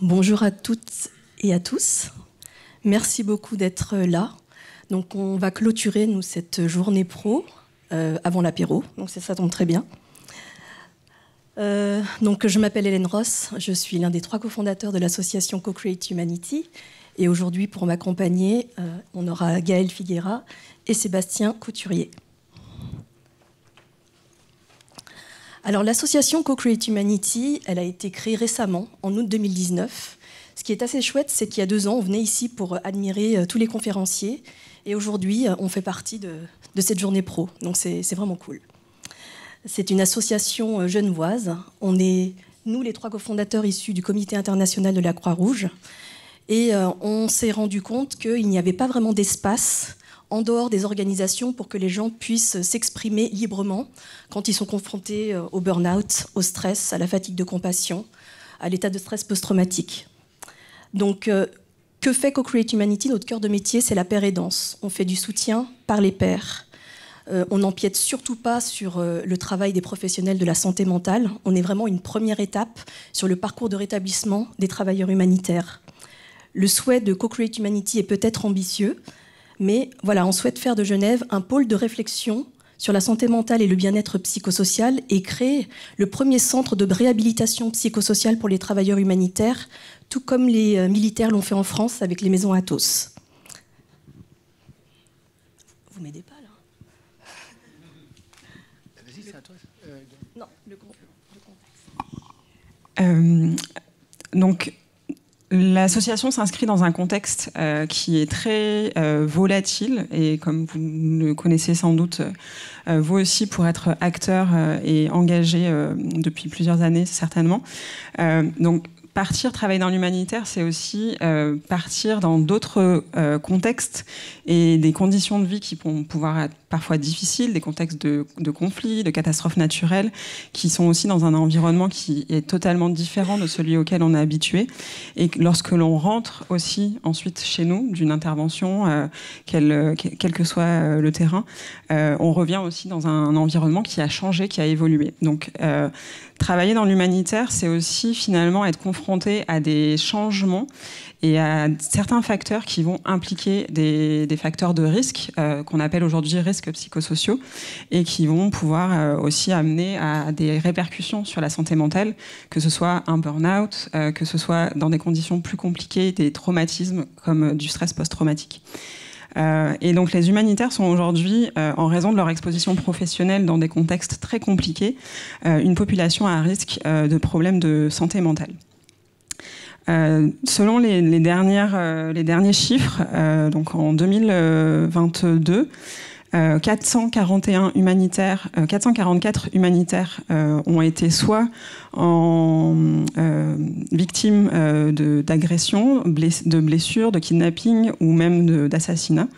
Bonjour à toutes et à tous. Merci beaucoup d'être là. Donc on va clôturer nous cette journée pro avant l'apéro. Donc ça tombe très bien. Donc je m'appelle Hélène Ross. Je suis l'un des 3 cofondateurs de l'association Co-Create Humanity. Et aujourd'hui, pour m'accompagner, on aura Gaël Figuera et Sébastien Couturier. Alors l'association Co-Create Humanity, elle a été créée récemment, en août 2019. Ce qui est assez chouette, c'est qu'il y a 2 ans, on venait ici pour admirer tous les conférenciers. Et aujourd'hui, on fait partie de cette journée pro. Donc c'est vraiment cool. C'est une association genevoise. On est, nous, les 3 cofondateurs issus du Comité international de la Croix-Rouge. Et on s'est rendu compte qu'il n'y avait pas vraiment d'espace en dehors des organisations pour que les gens puissent s'exprimer librement quand ils sont confrontés au burn-out, au stress, à la fatigue de compassion, à l'état de stress post-traumatique. Donc, que fait Co-Create Humanity? Notre cœur de métier, c'est la paire aidance. On fait du soutien par les pairs. On n'empiète surtout pas sur le travail des professionnels de la santé mentale. On est vraiment une première étape sur le parcours de rétablissement des travailleurs humanitaires. Le souhait de Co-Create Humanity est peut-être ambitieux, mais voilà, on souhaite faire de Genève un pôle de réflexion sur la santé mentale et le bien-être psychosocial et créer le premier centre de réhabilitation psychosociale pour les travailleurs humanitaires, tout comme les militaires l'ont fait en France avec les maisons Athos. Vous m'aidez pas là? Vas-y, c'est à toi. Non, le contexte. Donc, l'association s'inscrit dans un contexte qui est très volatile et comme vous le connaissez sans doute, vous aussi pour être acteur et engagé depuis plusieurs années certainement. Donc, travailler dans l'humanitaire, c'est aussi partir dans d'autres contextes et des conditions de vie qui vont pouvoir être parfois difficiles, des contextes de conflits, de catastrophes naturelles, qui sont aussi dans un environnement qui est totalement différent de celui auquel on est habitué. Et lorsque l'on rentre aussi ensuite chez nous d'une intervention, quel que soit le terrain, on revient aussi dans un environnement qui a changé, qui a évolué. Donc, travailler dans l'humanitaire, c'est aussi finalement être confronté à des changements et à certains facteurs qui vont impliquer des facteurs de risque, qu'on appelle aujourd'hui risques psychosociaux, et qui vont pouvoir aussi amener à des répercussions sur la santé mentale, que ce soit un burn-out, que ce soit dans des conditions plus compliquées, des traumatismes comme du stress post-traumatique. Et donc les humanitaires sont aujourd'hui, en raison de leur exposition professionnelle dans des contextes très compliqués, une population à risque de problèmes de santé mentale. Selon les derniers chiffres, donc en 2022, 444 humanitaires ont été soit victimes d'agressions, de blessures, de kidnapping ou même d'assassinats.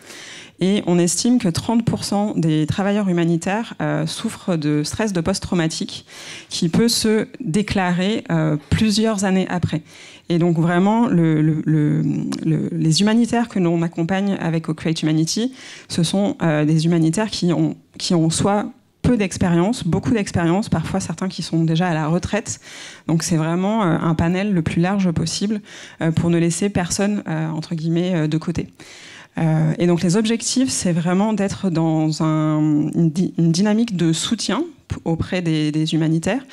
Et on estime que 30% des travailleurs humanitaires souffrent de stress de post-traumatique qui peut se déclarer plusieurs années après. Et donc vraiment, les humanitaires que l'on accompagne avec Co-Create Humanity, ce sont des humanitaires qui ont soit peu d'expérience, beaucoup d'expérience, parfois certains qui sont déjà à la retraite. Donc c'est vraiment un panel le plus large possible pour ne laisser personne, entre guillemets, de côté. Et donc les objectifs, c'est vraiment d'être dans une dynamique de soutien auprès des humanitaires,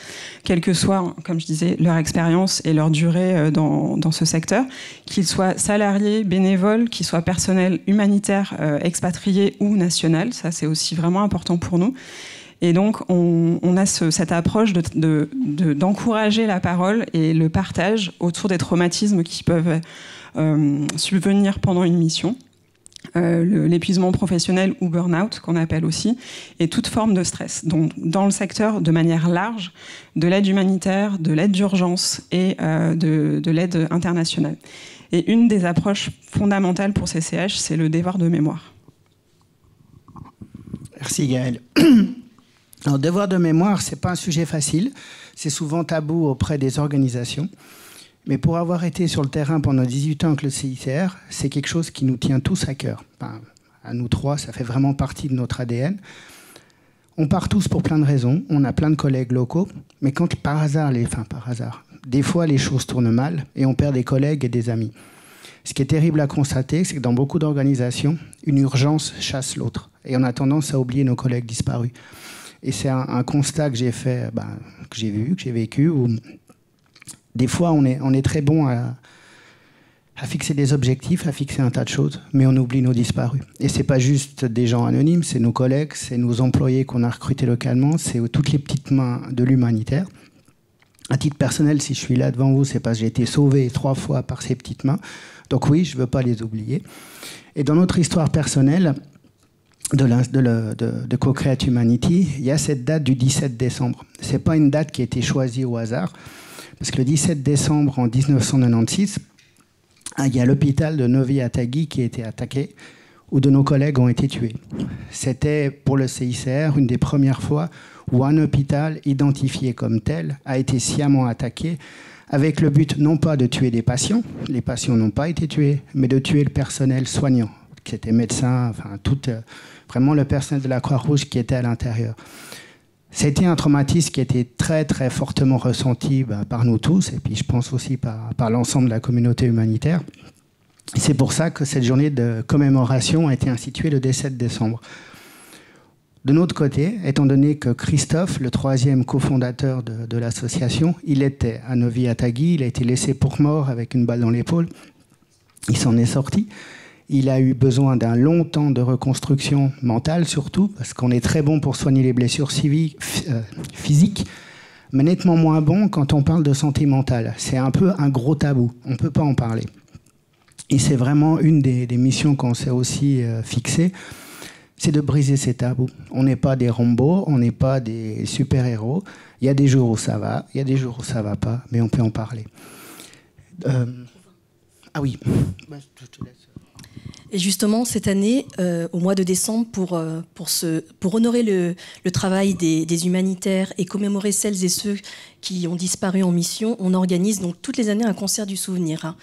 quelle que soit, comme je disais, leur expérience et leur durée dans ce secteur, qu'ils soient salariés, bénévoles, qu'ils soient personnels humanitaires, expatriés ou nationaux. Ça, c'est aussi vraiment important pour nous. Et donc, on a cette approche d'encourager la parole et le partage autour des traumatismes qui peuvent subvenir pendant une mission. L'épuisement professionnel ou burn-out qu'on appelle aussi, et toute forme de stress. Donc dans le secteur de manière large, de l'aide humanitaire, de l'aide d'urgence et de l'aide internationale. Et une des approches fondamentales pour CCH, c'est le devoir de mémoire. Merci Gaël. Alors, devoir de mémoire, c'est pas un sujet facile, c'est souvent tabou auprès des organisations. Mais pour avoir été sur le terrain pendant 18 ans avec le CICR, c'est quelque chose qui nous tient tous à cœur. Enfin, à nous 3, ça fait vraiment partie de notre ADN. On part tous pour plein de raisons, on a plein de collègues locaux, mais quand par hasard, des fois les choses tournent mal et on perd des collègues et des amis. Ce qui est terrible à constater, c'est que dans beaucoup d'organisations, une urgence chasse l'autre. Et on a tendance à oublier nos collègues disparus. Et c'est un constat que j'ai fait, que j'ai vu, que j'ai vécu, où des fois on est très bon à fixer des objectifs, à fixer un tas de choses, mais on oublie nos disparus. Et c'est pas juste des gens anonymes, c'est nos collègues, c'est nos employés qu'on a recrutés localement, c'est toutes les petites mains de l'humanitaire. À titre personnel, si je suis là devant vous, c'est parce que j'ai été sauvé 3 fois par ces petites mains. Donc oui, je ne veux pas les oublier. Et dans notre histoire personnelle de Co-Create Humanity, il y a cette date du 17 décembre. Ce n'est pas une date qui a été choisie au hasard, parce que le 17 décembre en 1996, il y a l'hôpital de Novi Atagi qui a été attaqué, où de nos collègues ont été tués. C'était pour le CICR une des premières fois où un hôpital identifié comme tel a été sciemment attaqué, avec le but non pas de tuer des patients, les patients n'ont pas été tués, mais de tuer le personnel soignant, qui était médecin, vraiment le personnel de la Croix-Rouge qui était à l'intérieur. C'était un traumatisme qui était très très fortement ressenti par nous tous, et puis je pense aussi par l'ensemble de la communauté humanitaire. Et c'est pour ça que cette journée de commémoration a été instituée le 17 décembre. De notre côté, étant donné que Christophe, le 3e cofondateur de l'association, il était à Novi Atagi, il a été laissé pour mort avec une balle dans l'épaule. Il s'en est sorti. Il a eu besoin d'un long temps de reconstruction mentale, surtout, parce qu'on est très bon pour soigner les blessures physiques, mais nettement moins bon quand on parle de santé mentale. C'est un peu un gros tabou, on ne peut pas en parler. Et c'est vraiment une des missions qu'on s'est aussi fixées, c'est de briser ces tabous. On n'est pas des Rambo, on n'est pas des super-héros. Il y a des jours où ça va, il y a des jours où ça ne va pas, mais on peut en parler. Ah oui, je te laisse. Et justement, cette année, au mois de décembre, pour honorer le travail des humanitaires et commémorer celles et ceux qui ont disparu en mission, on organise donc toutes les années un concert du souvenir.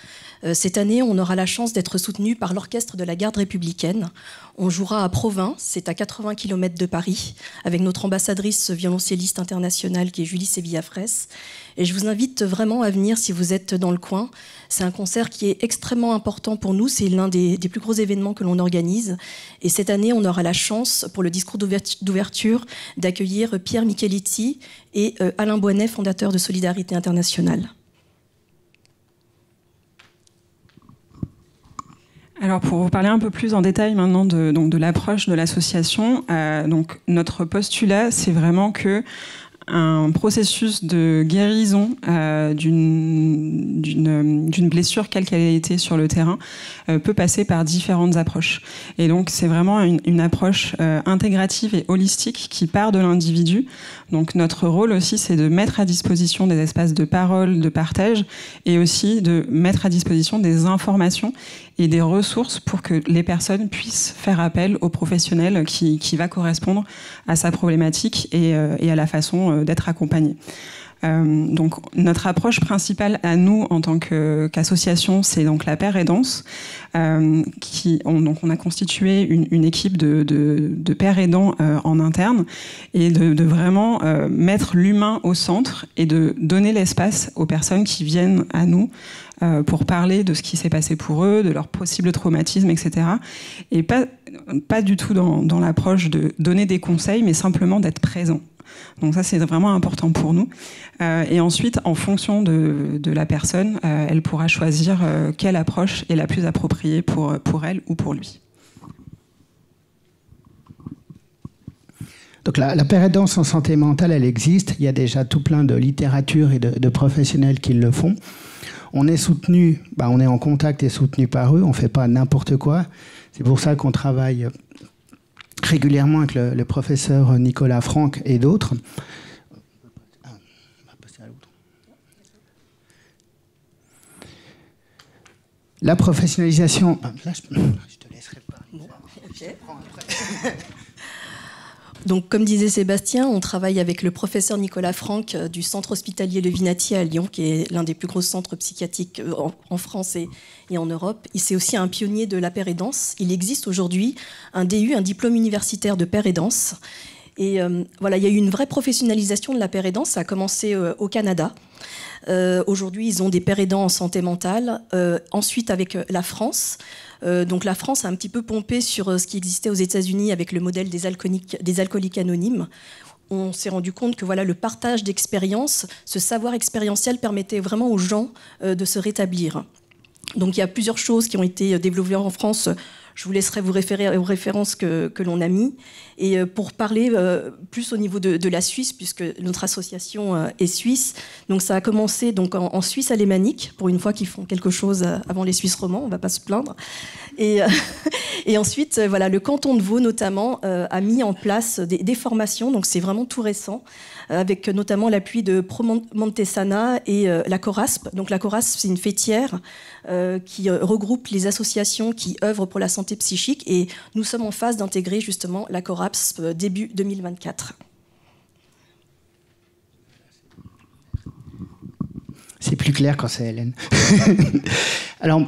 Cette année, on aura la chance d'être soutenu par l'orchestre de la Garde républicaine. On jouera à Provins, c'est à 80 km de Paris, avec notre ambassadrice violoncelliste internationale qui est Julie Sevilla-Fraisse. Et je vous invite vraiment à venir si vous êtes dans le coin. C'est un concert qui est extrêmement important pour nous. C'est l'un des plus gros événements que l'on organise. Et cette année, on aura la chance, pour le discours d'ouverture, d'accueillir Pierre Micheletti et Alain Boinet, fondateur de Solidarité Internationale. Alors pour vous parler un peu plus en détail maintenant de l'approche de l'association, donc notre postulat, c'est vraiment que un processus de guérison d'une blessure, quelle qu'elle ait été sur le terrain, peut passer par différentes approches. Et donc, c'est vraiment une approche intégrative et holistique qui part de l'individu. Donc, notre rôle aussi, c'est de mettre à disposition des espaces de parole, de partage, et aussi de mettre à disposition des informations et des ressources pour que les personnes puissent faire appel aux professionnels qui va correspondre à sa problématique et à la façon d'être accompagné. Donc notre approche principale à nous en tant qu'association, c'est donc la Père Aidance. Donc on a constitué une équipe de pères aidants en interne et de vraiment mettre l'humain au centre et de donner l'espace aux personnes qui viennent à nous pour parler de ce qui s'est passé pour eux, de leurs possibles traumatismes, etc. Et pas du tout dans l'approche de donner des conseils, mais simplement d'être présent. Donc ça, c'est vraiment important pour nous. Et ensuite, en fonction de la personne, elle pourra choisir quelle approche est la plus appropriée pour elle ou pour lui. Donc la Père Aidance en santé mentale, elle existe. Il y a déjà tout plein de littérature et de professionnels qui le font. On est soutenu, on est en contact et soutenu par eux. On ne fait pas n'importe quoi. C'est pour ça qu'on travaille régulièrement avec le professeur Nicolas Franck et d'autres. La professionnalisation... Là, je te laisserai pas. Bon, okay. Donc, comme disait Sébastien, on travaille avec le professeur Nicolas Franck du centre hospitalier Levinati à Lyon, qui est l'un des plus gros centres psychiatriques en France et en Europe. C'est aussi un pionnier de la Père Aidance. Il existe aujourd'hui un DU, un diplôme universitaire de Père Aidance. Et voilà, il y a eu une vraie professionnalisation de la Père Aidance. Ça a commencé au Canada. Aujourd'hui, ils ont des pères aidants en santé mentale. Ensuite, avec la France. Donc la France a un petit peu pompé sur ce qui existait aux États-Unis avec le modèle des alcooliques anonymes. On s'est rendu compte que voilà, le partage d'expériences, ce savoir expérientiel permettait vraiment aux gens de se rétablir. Donc il y a plusieurs choses qui ont été développées en France. Je vous laisserai vous référer aux références que l'on a mis. Et pour parler plus au niveau de la Suisse, puisque notre association est suisse, donc ça a commencé donc en Suisse alémanique, pour une fois qu'ils font quelque chose avant les Suisses romands, on ne va pas se plaindre. Et ensuite, voilà, le canton de Vaud notamment a mis en place des formations, donc c'est vraiment tout récent, avec notamment l'appui de Pro Montesana et la Corasp. Donc la Corasp, c'est une fêtière qui regroupe les associations qui œuvrent pour la santé psychique, et nous sommes en phase d'intégrer justement la Corasp début 2024. C'est plus clair quand c'est Hélène. Alors,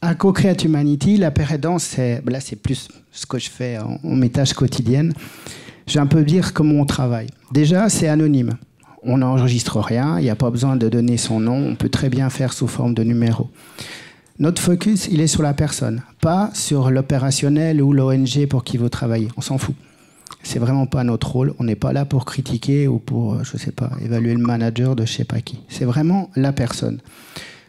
à Co-Create Humanity, la paire aidance, là c'est plus ce que je fais en mes tâches quotidiennes. Je vais un peu dire comment on travaille. Déjà, c'est anonyme. On n'enregistre rien, il n'y a pas besoin de donner son nom, on peut très bien faire sous forme de numéro. Notre focus, il est sur la personne, pas sur l'opérationnel ou l'ONG pour qui vous travaillez. On s'en fout. C'est vraiment pas notre rôle. On n'est pas là pour critiquer ou pour, je sais pas, évaluer le manager de je sais pas qui. C'est vraiment la personne.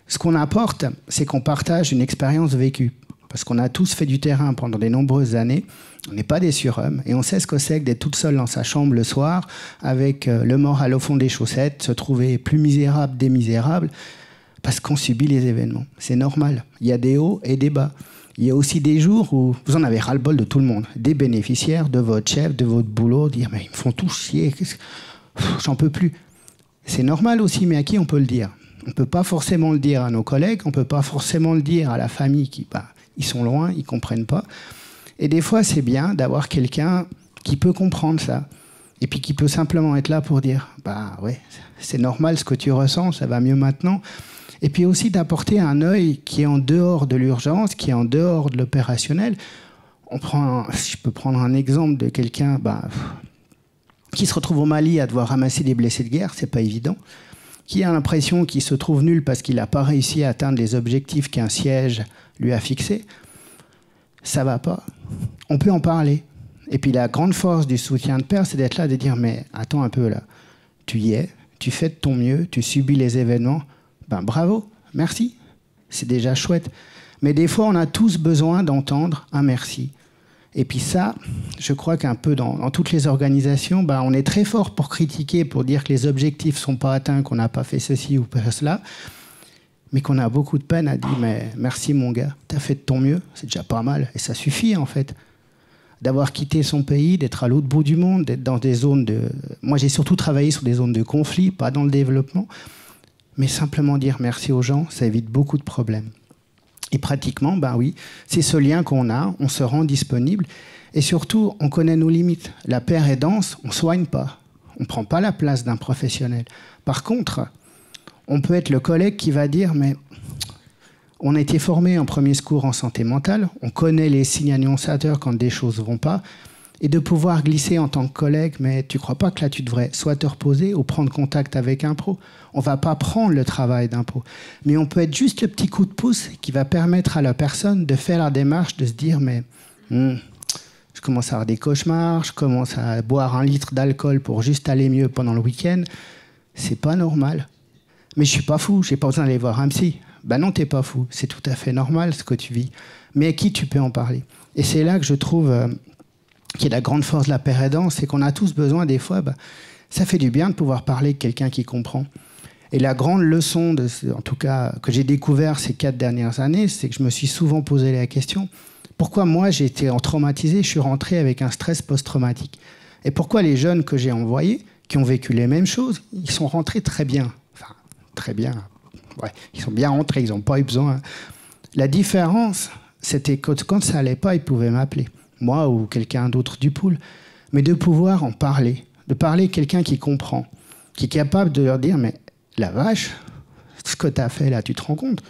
Ce qu'on apporte, c'est qu'on partage une expérience vécue. Parce qu'on a tous fait du terrain pendant de nombreuses années. On n'est pas des surhommes. Et on sait ce que c'est que d'être toute seule dans sa chambre le soir, avec le moral au fond des chaussettes, se trouver plus misérable des misérables, parce qu'on subit les événements. C'est normal. Il y a des hauts et des bas. Il y a aussi des jours où vous en avez ras-le-bol de tout le monde. Des bénéficiaires, de votre chef, de votre boulot, dire « mais ils me font tout chier, j'en peux plus ». C'est normal aussi, mais à qui on peut le dire? On ne peut pas forcément le dire à nos collègues, on ne peut pas forcément le dire à la famille qui, ils sont loin, ils ne comprennent pas. Et des fois, c'est bien d'avoir quelqu'un qui peut comprendre ça. Et puis qui peut simplement être là pour dire « bah ouais, c'est normal ce que tu ressens, ça va mieux maintenant ». Et puis aussi d'apporter un œil qui est en dehors de l'urgence, qui est en dehors de l'opérationnel. Si je peux prendre un exemple de quelqu'un qui se retrouve au Mali à devoir ramasser des blessés de guerre, c'est pas évident, qui a l'impression qu'il se trouve nul parce qu'il n'a pas réussi à atteindre les objectifs qu'un siège lui a fixés, ça va pas. On peut en parler. Et puis la grande force du soutien de pair, c'est d'être là, de dire « mais attends un peu là, tu y es, tu fais de ton mieux, tu subis les événements, bravo, merci, c'est déjà chouette. » Mais des fois, on a tous besoin d'entendre un merci. Et puis ça, je crois qu'un peu dans toutes les organisations, on est très fort pour critiquer, pour dire que les objectifs ne sont pas atteints, qu'on n'a pas fait ceci ou fait cela, mais qu'on a beaucoup de peine à dire « mais merci mon gars, tu as fait de ton mieux, c'est déjà pas mal. » Et ça suffit en fait. D'avoir quitté son pays, d'être à l'autre bout du monde, d'être dans des zones de... Moi, j'ai surtout travaillé sur des zones de conflit, pas dans le développement. Mais simplement dire merci aux gens, ça évite beaucoup de problèmes. Et pratiquement, oui, c'est ce lien qu'on a, on se rend disponible. Et surtout, on connaît nos limites. La paire aidance, on ne soigne pas. On ne prend pas la place d'un professionnel. Par contre, on peut être le collègue qui va dire, mais on a été formé en premier secours en santé mentale, on connaît les signes annonciateurs quand des choses ne vont pas, et de pouvoir glisser en tant que collègue, mais tu ne crois pas que là tu devrais soit te reposer ou prendre contact avec un pro. On ne va pas prendre le travail d'un pro, mais on peut être juste le petit coup de pouce qui va permettre à la personne de faire la démarche, de se dire mais je commence à avoir des cauchemars, je commence à boire 1 litre d'alcool pour juste aller mieux pendant le week-end, c'est pas normal. Mais je suis pas fou, j'ai pas besoin d'aller voir un psy. Non, t'es pas fou, c'est tout à fait normal ce que tu vis. Mais à qui tu peux en parler? Et c'est là que je trouve qui est la grande force de la paire aidance, c'est qu'on a tous besoin des fois, ça fait du bien de pouvoir parler avec quelqu'un qui comprend. Et la grande leçon, en tout cas, que j'ai découvert ces 4 dernières années, c'est que je me suis souvent posé la question, pourquoi moi j'ai été traumatisé, je suis rentré avec un stress post-traumatique? Et pourquoi les jeunes que j'ai envoyés, qui ont vécu les mêmes choses, ils sont rentrés très bien? Enfin, très bien, ouais, ils sont bien rentrés, ils n'ont pas eu besoin. La différence, c'était que quand ça n'allait pas, ils pouvaient m'appeler. Moi ou quelqu'un d'autre du pool, mais de pouvoir en parler, de parler à quelqu'un qui comprend, qui est capable de leur dire « mais la vache, ce que tu as fait là, tu te rends compte ?»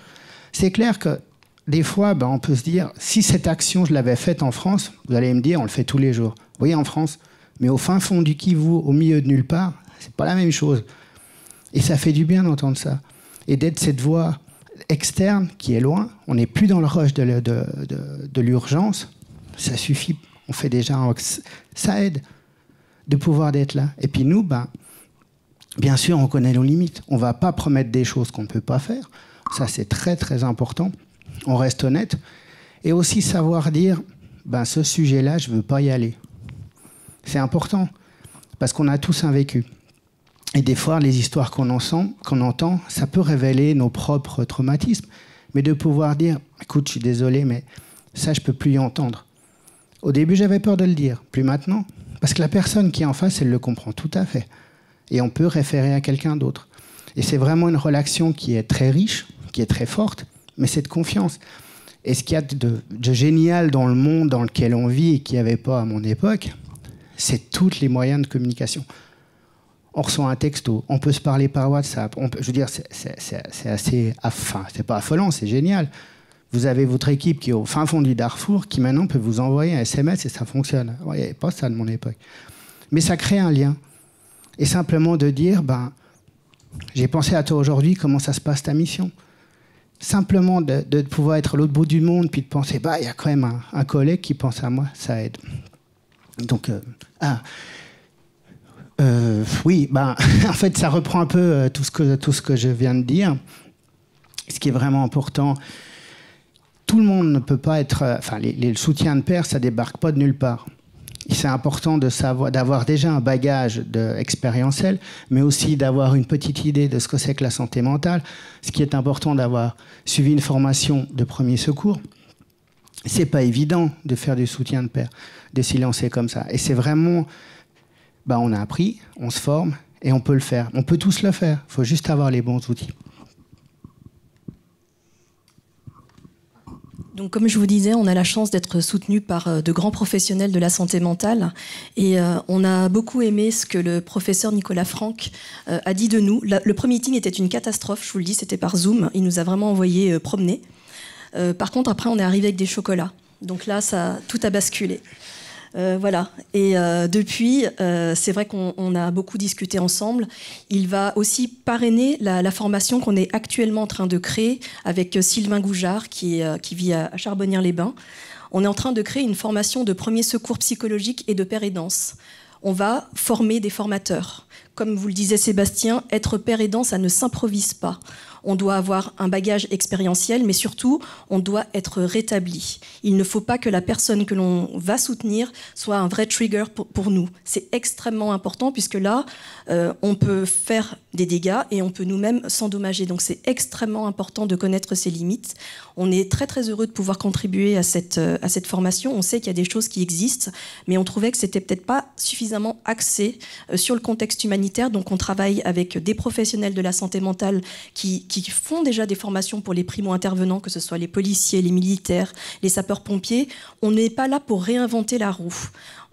C'est clair que des fois, on peut se dire « si cette action, je l'avais faite en France, vous allez me dire, on le fait tous les jours. » Oui, en France, mais au fin fond du Kivu, au milieu de nulle part, c'est pas la même chose. Et ça fait du bien d'entendre ça. et d'être cette voix externe qui est loin. On n'est plus dans le rush de l'urgence. Ça suffit, on fait déjà ça aide de pouvoir d'être là. Et puis nous, bien sûr, on connaît nos limites. On ne va pas promettre des choses qu'on ne peut pas faire. Ça, c'est très, très important. On reste honnête. Et aussi savoir dire, ce sujet-là, je ne veux pas y aller. C'est important, parce qu'on a tous un vécu. Et des fois, les histoires qu'on entend, ça peut révéler nos propres traumatismes. Mais de pouvoir dire, écoute, je suis désolé, mais ça, je ne peux plus y entendre. Au début, j'avais peur de le dire, plus maintenant. Parce que la personne qui est en face, elle le comprend tout à fait. Et on peut référer à quelqu'un d'autre. Et c'est vraiment une relation qui est très riche, qui est très forte, mais c'est de confiance. Et ce qu'il y a de génial dans le monde dans lequel on vit et qu'il n'y avait pas à mon époque, c'est tous les moyens de communication. On reçoit un texto, on peut se parler par WhatsApp. Je veux dire, c'est assez... Enfin, c'est pas affolant, c'est génial. Vous avez votre équipe qui est au fin fond du Darfour qui maintenant peut vous envoyer un SMS et ça fonctionne. Il n'y avait pas ça de mon époque. Mais ça crée un lien. Et simplement de dire, j'ai pensé à toi aujourd'hui, comment ça se passe ta mission ? Simplement de pouvoir être à l'autre bout du monde, puis de penser, il y a quand même un collègue qui pense à moi, ça aide. Donc, oui, en fait, ça reprend un peu tout ce que je viens de dire. Ce qui est vraiment important, tout le monde ne peut pas être... les soutiens de pair, ça ne débarque pas de nulle part. C'est important d'avoir déjà un bagage expérientiel, mais aussi d'avoir une petite idée de ce que c'est que la santé mentale. Ce qui est important, d'avoir suivi une formation de premier secours. C'est pas évident de faire du soutien de pair, de s'y lancer comme ça. Et c'est vraiment... on a appris, on se forme, et on peut le faire. On peut tous le faire. Il faut juste avoir les bons outils. Donc, comme je vous disais, on a la chance d'être soutenu par de grands professionnels de la santé mentale. Et on a beaucoup aimé ce que le professeur Nicolas Franck a dit de nous. Le premier meeting était une catastrophe, je vous le dis, c'était par Zoom. Il nous a vraiment envoyé promener. Par contre, après, on est arrivé avec des chocolats. Donc là, tout a basculé. Voilà. Et depuis, c'est vrai qu'on a beaucoup discuté ensemble. Il va aussi parrainer la formation qu'on est actuellement en train de créer avec Sylvain Goujard, qui vit à Charbonnières-les-Bains. On est en train de créer une formation de premier secours psychologique et de père aidance. On va former des formateurs. Comme vous le disait Sébastien, être père aidant, ça ne s'improvise pas. On doit avoir un bagage expérientiel, mais surtout, on doit être rétabli. Il ne faut pas que la personne que l'on va soutenir soit un vrai trigger pour nous. C'est extrêmement important, puisque là, on peut faire des dégâts et on peut nous-mêmes s'endommager. Donc c'est extrêmement important de connaître ses limites. On est très très heureux de pouvoir contribuer à cette formation. On sait qu'il y a des choses qui existent, mais on trouvait que c'était peut-être pas suffisamment axé sur le contexte humanitaire. Donc on travaille avec des professionnels de la santé mentale qui font déjà des formations pour les primo-intervenants, que ce soit les policiers, les militaires, les sapeurs-pompiers. On n'est pas là pour réinventer la roue.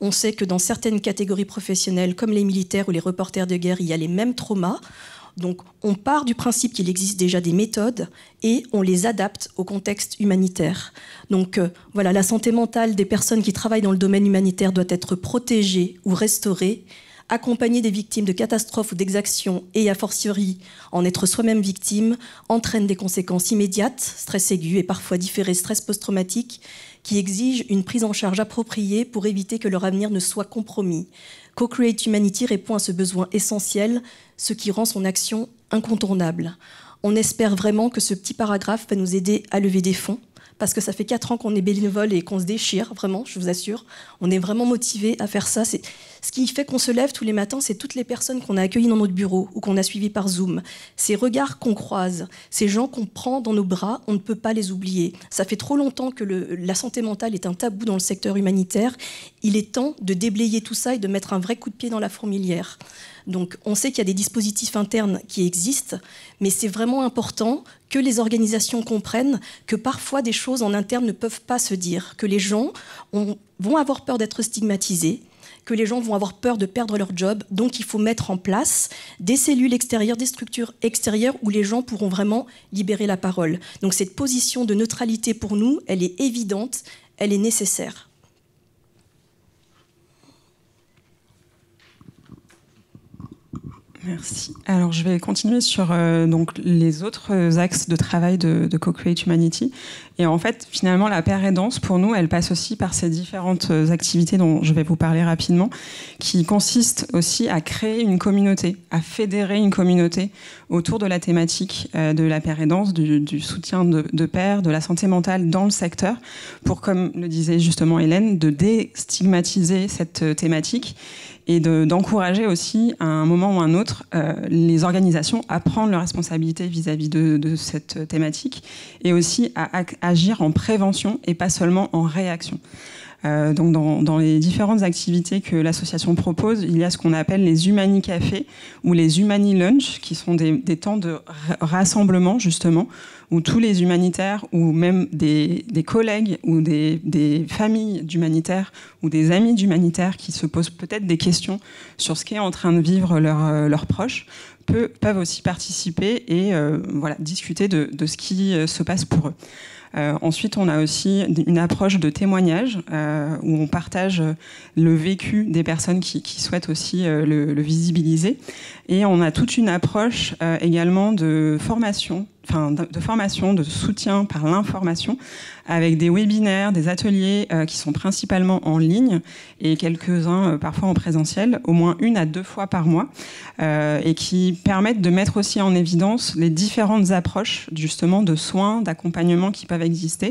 On sait que dans certaines catégories professionnelles, comme les militaires ou les reporters de guerre, il y a les mêmes traumas. Donc on part du principe qu'il existe déjà des méthodes et on les adapte au contexte humanitaire. Donc voilà, la santé mentale des personnes qui travaillent dans le domaine humanitaire doit être protégée ou restaurée. Accompagner des victimes de catastrophes ou d'exactions et, a fortiori, en être soi-même victime, entraîne des conséquences immédiates, stress aigu et parfois différé stress post-traumatique, qui exigent une prise en charge appropriée pour éviter que leur avenir ne soit compromis. Co-Create Humanity répond à ce besoin essentiel, ce qui rend son action incontournable. On espère vraiment que ce petit paragraphe va nous aider à lever des fonds, parce que ça fait 4 ans qu'on est bénévole et qu'on se déchire, vraiment, je vous assure. On est vraiment motivés à faire ça. Ce qui fait qu'on se lève tous les matins, c'est toutes les personnes qu'on a accueillies dans notre bureau ou qu'on a suivies par Zoom. Ces regards qu'on croise, ces gens qu'on prend dans nos bras, on ne peut pas les oublier. Ça fait trop longtemps que la santé mentale est un tabou dans le secteur humanitaire. Il est temps de déblayer tout ça et de mettre un vrai coup de pied dans la fourmilière. Donc on sait qu'il y a des dispositifs internes qui existent, mais c'est vraiment important que les organisations comprennent que parfois des choses en interne ne peuvent pas se dire, que les gens vont avoir peur d'être stigmatisés, que les gens vont avoir peur de perdre leur job. Donc il faut mettre en place des cellules extérieures, des structures extérieures où les gens pourront vraiment libérer la parole. Donc cette position de neutralité pour nous, elle est évidente, elle est nécessaire. Merci. Alors, je vais continuer sur donc, les autres axes de travail de Co-Create Humanity. Et en fait, finalement, la paire aidance, pour nous, elle passe aussi par ces différentes activités dont je vais vous parler rapidement, qui consistent aussi à créer une communauté, à fédérer une communauté autour de la thématique de la paire aidance, du soutien de pairs, de la santé mentale dans le secteur, pour, comme le disait justement Hélène, de déstigmatiser cette thématique et d'encourager aussi, à un moment ou à un autre, les organisations à prendre leurs responsabilités vis-à-vis de cette thématique, et aussi à agir en prévention et pas seulement en réaction. Donc dans les différentes activités que l'association propose, il y a ce qu'on appelle les Humani Cafés ou les Humani Lunch, qui sont des temps de rassemblement, justement, où tous les humanitaires ou même des collègues ou des familles d'humanitaires ou des amis d'humanitaires qui se posent peut-être des questions sur ce qu'est en train de vivre leurs proches peuvent aussi participer et voilà, discuter de ce qui se passe pour eux. Ensuite, on a aussi une approche de témoignage où on partage le vécu des personnes qui souhaitent aussi le visibiliser. Et on a toute une approche également de formation, de soutien par l'information, avec des webinaires, des ateliers qui sont principalement en ligne et quelques-uns parfois en présentiel, au moins 1 à 2 fois par mois, et qui permettent de mettre aussi en évidence les différentes approches justement de soins, d'accompagnement qui peuvent exister.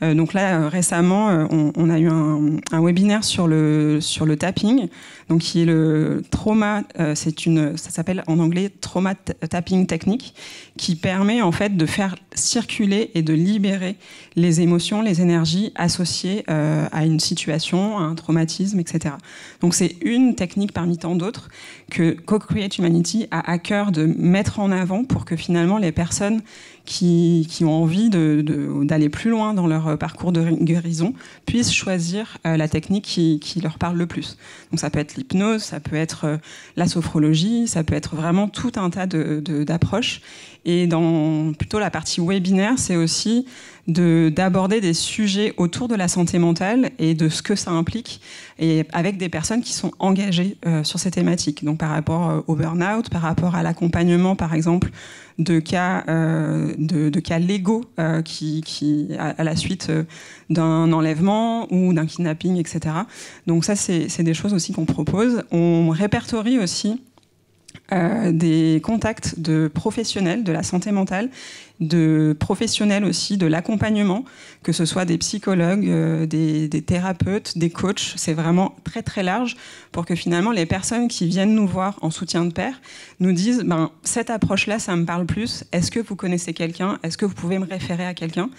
Donc là, récemment, on a eu un webinaire sur le tapping, donc qui est le trauma, ça s'appelle en anglais trauma tapping technique, qui permet en fait de faire circuler et de libérer les émotions, les énergies associées à une situation, à un traumatisme, etc. Donc c'est une technique parmi tant d'autres que Co-Create Humanity a à cœur de mettre en avant pour que finalement les personnes qui ont envie d'aller plus loin dans leur parcours de guérison puissent choisir la technique qui leur parle le plus. Donc ça peut être l'hypnose, ça peut être la sophrologie, ça peut être vraiment tout un tas d'approches. Et dans plutôt la partie webinaire, c'est aussi d'aborder des sujets autour de la santé mentale et de ce que ça implique, et avec des personnes qui sont engagées sur ces thématiques. Donc par rapport au burn-out, par rapport à l'accompagnement, par exemple, de cas légaux à la suite d'un enlèvement ou d'un kidnapping, etc. Donc ça, c'est des choses aussi qu'on propose. On répertorie aussi des contacts de professionnels de la santé mentale, de professionnels aussi de l'accompagnement, que ce soit des psychologues, des thérapeutes, des coachs. C'est vraiment très très large pour que finalement les personnes qui viennent nous voir en soutien de pair nous disent cette approche-là, ça me parle plus. Est-ce que vous connaissez quelqu'un? Est-ce que vous pouvez me référer à quelqu'un?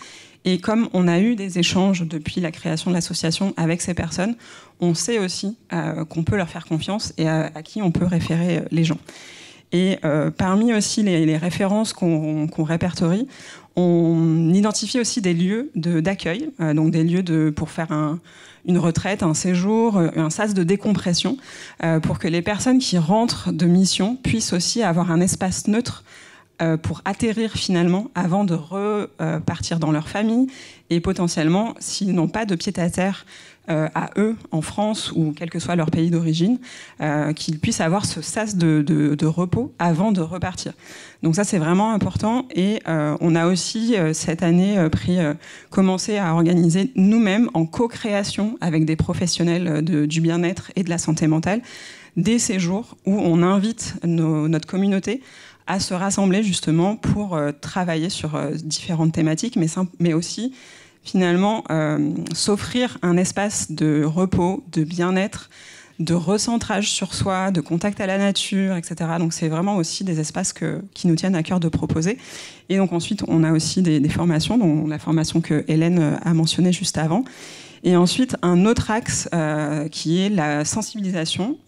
Et comme on a eu des échanges depuis la création de l'association avec ces personnes, on sait aussi qu'on peut leur faire confiance et à qui on peut référer les gens. Et parmi aussi les références qu'on répertorie, on identifie aussi des lieux d'accueil, donc des lieux pour faire une retraite, un séjour, un sas de décompression, pour que les personnes qui rentrent de mission puissent aussi avoir un espace neutre pour atterrir finalement avant de repartir dans leur famille et potentiellement, s'ils n'ont pas de pied-à-terre à eux en France ou quel que soit leur pays d'origine, qu'ils puissent avoir ce sas de repos avant de repartir. Donc ça, c'est vraiment important. Et on a aussi cette année commencé à organiser nous-mêmes en co-création avec des professionnels du bien-être et de la santé mentale des séjours où on invite notre communauté à se rassembler justement pour travailler sur différentes thématiques, mais aussi finalement s'offrir un espace de repos, de bien-être, de recentrage sur soi, de contact à la nature, etc. Donc c'est vraiment aussi des espaces qui nous tiennent à cœur de proposer. Et donc ensuite, on a aussi des formations, dont la formation que Hélène a mentionnée juste avant. Et ensuite, un autre axe qui est la sensibilisation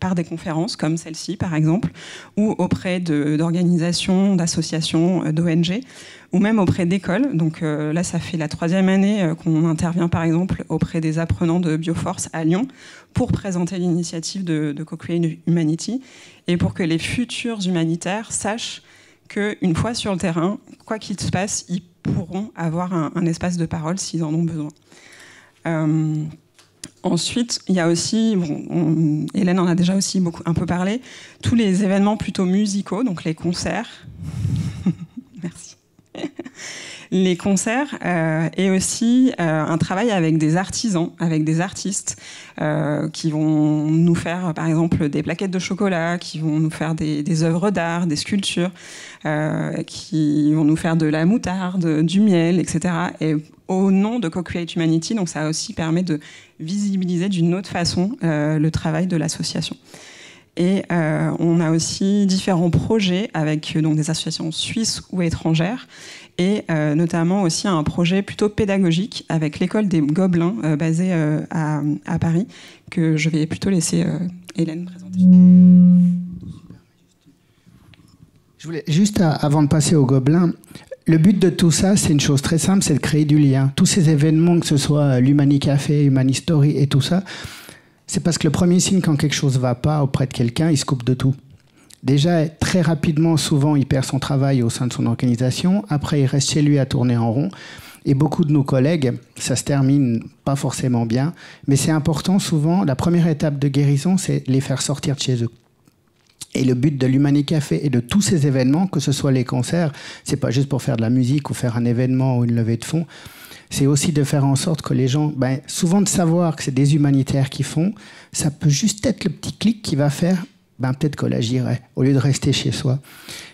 par des conférences comme celle-ci, par exemple, ou auprès d'organisations, d'associations, d'ONG, ou même auprès d'écoles. Donc là, ça fait la 3e année qu'on intervient, par exemple, auprès des apprenants de Bioforce à Lyon pour présenter l'initiative de Co-Create Humanity et pour que les futurs humanitaires sachent qu'une fois sur le terrain, quoi qu'il se passe, ils pourront avoir un espace de parole s'ils en ont besoin. Ensuite, il y a aussi, Hélène en a déjà aussi un peu parlé, tous les événements plutôt musicaux, donc les concerts. Merci. Les concerts et aussi un travail avec des artisans, avec des artistes qui vont nous faire, par exemple, des plaquettes de chocolat, qui vont nous faire des œuvres d'art, des sculptures, qui vont nous faire de la moutarde, du miel, etc. Et au nom de Co-Create Humanity, donc ça aussi permet de visibiliser d'une autre façon le travail de l'association. Et on a aussi différents projets avec donc, des associations suisses ou étrangères, et notamment aussi un projet plutôt pédagogique avec l'école des Gobelins basée à Paris, que je vais plutôt laisser Hélène présenter. Je voulais juste, avant de passer aux Gobelins, le but de tout ça, c'est une chose très simple, c'est de créer du lien. Tous ces événements, que ce soit l'Humani Café, Humani Story et tout ça, c'est parce que le premier signe quand quelque chose ne va pas auprès de quelqu'un, il se coupe de tout. Déjà, très rapidement, souvent, il perd son travail au sein de son organisation. Après, il reste chez lui à tourner en rond. Et beaucoup de nos collègues, ça se termine pas forcément bien. Mais c'est important, souvent, la première étape de guérison, c'est les faire sortir de chez eux. Et le but de l'Humani Café et de tous ces événements, que ce soit les concerts, c'est pas juste pour faire de la musique ou faire un événement ou une levée de fonds, c'est aussi de faire en sorte que les gens, souvent de savoir que c'est des humanitaires qui font, ça peut juste être le petit clic qui va faire, peut-être que là j'irai, au lieu de rester chez soi.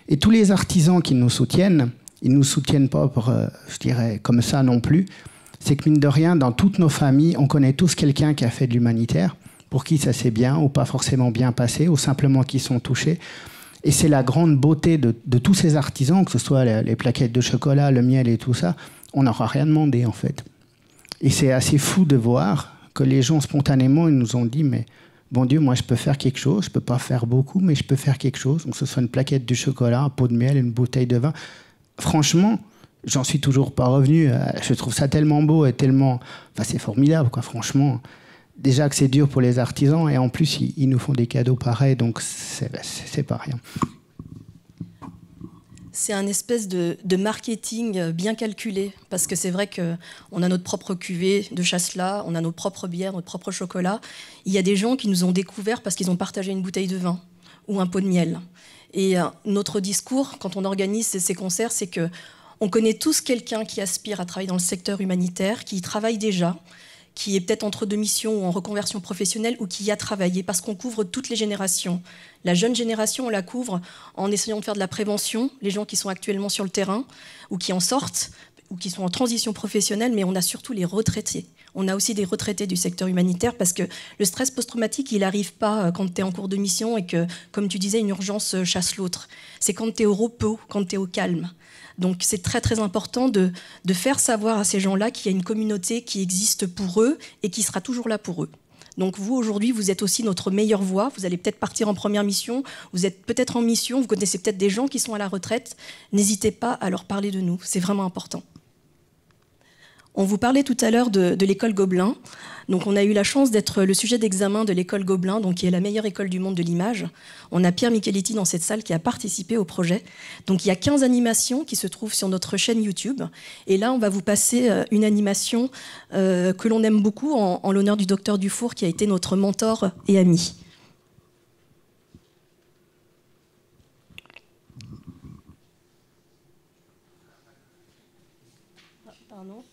Et tous les artisans qui nous soutiennent, ils ne nous soutiennent pas pour, je dirais, comme ça non plus. C'est que mine de rien, dans toutes nos familles, on connaît tous quelqu'un qui a fait de l'humanitaire, pour qui ça s'est bien ou pas forcément bien passé, ou simplement qui sont touchés. Et c'est la grande beauté de tous ces artisans, que ce soit les plaquettes de chocolat, le miel et tout ça, on n'aura rien demandé en fait. Et c'est assez fou de voir que les gens spontanément, ils nous ont dit, mais bon Dieu, moi je peux faire quelque chose, je peux pas faire beaucoup, mais je peux faire quelque chose. Donc que ce soit une plaquette de chocolat, un pot de miel, une bouteille de vin. Franchement, j'en suis toujours pas revenu. Je trouve ça tellement beau et tellement... Enfin, c'est formidable, quoi, franchement. Déjà que c'est dur pour les artisans, et en plus, ils nous font des cadeaux pareils, donc c'est pas rien. C'est un espèce de marketing bien calculé, parce que c'est vrai qu'on a notre propre cuvée de Chasselas, on a nos propres bières, notre propre chocolat. Il y a des gens qui nous ont découverts parce qu'ils ont partagé une bouteille de vin ou un pot de miel. Et notre discours, quand on organise ces concerts, c'est qu'on connaît tous quelqu'un qui aspire à travailler dans le secteur humanitaire, qui y travaille déjà, qui est peut-être entre deux missions ou en reconversion professionnelle ou qui y a travaillé, parce qu'on couvre toutes les générations. La jeune génération, on la couvre en essayant de faire de la prévention, les gens qui sont actuellement sur le terrain ou qui en sortent ou qui sont en transition professionnelle, mais on a surtout les retraités. On a aussi des retraités du secteur humanitaire parce que le stress post-traumatique, il n'arrive pas quand tu es en cours de mission et que, comme tu disais, une urgence chasse l'autre. C'est quand tu es au repos, quand tu es au calme. Donc c'est très très important de faire savoir à ces gens-là qu'il y a une communauté qui existe pour eux et qui sera toujours là pour eux. Donc vous, aujourd'hui, vous êtes aussi notre meilleure voix. Vous allez peut-être partir en première mission, vous êtes peut-être en mission, vous connaissez peut-être des gens qui sont à la retraite. N'hésitez pas à leur parler de nous, c'est vraiment important. On vous parlait tout à l'heure de l'école Gobelin. Donc on a eu la chance d'être le sujet d'examen de l'école Gobelin, donc qui est la meilleure école du monde de l'image. On a Pierre Micheletti dans cette salle qui a participé au projet. Donc il y a 15 animations qui se trouvent sur notre chaîne YouTube. Et là, on va vous passer une animation que l'on aime beaucoup en l'honneur du docteur Dufour, qui a été notre mentor et ami. Pardon.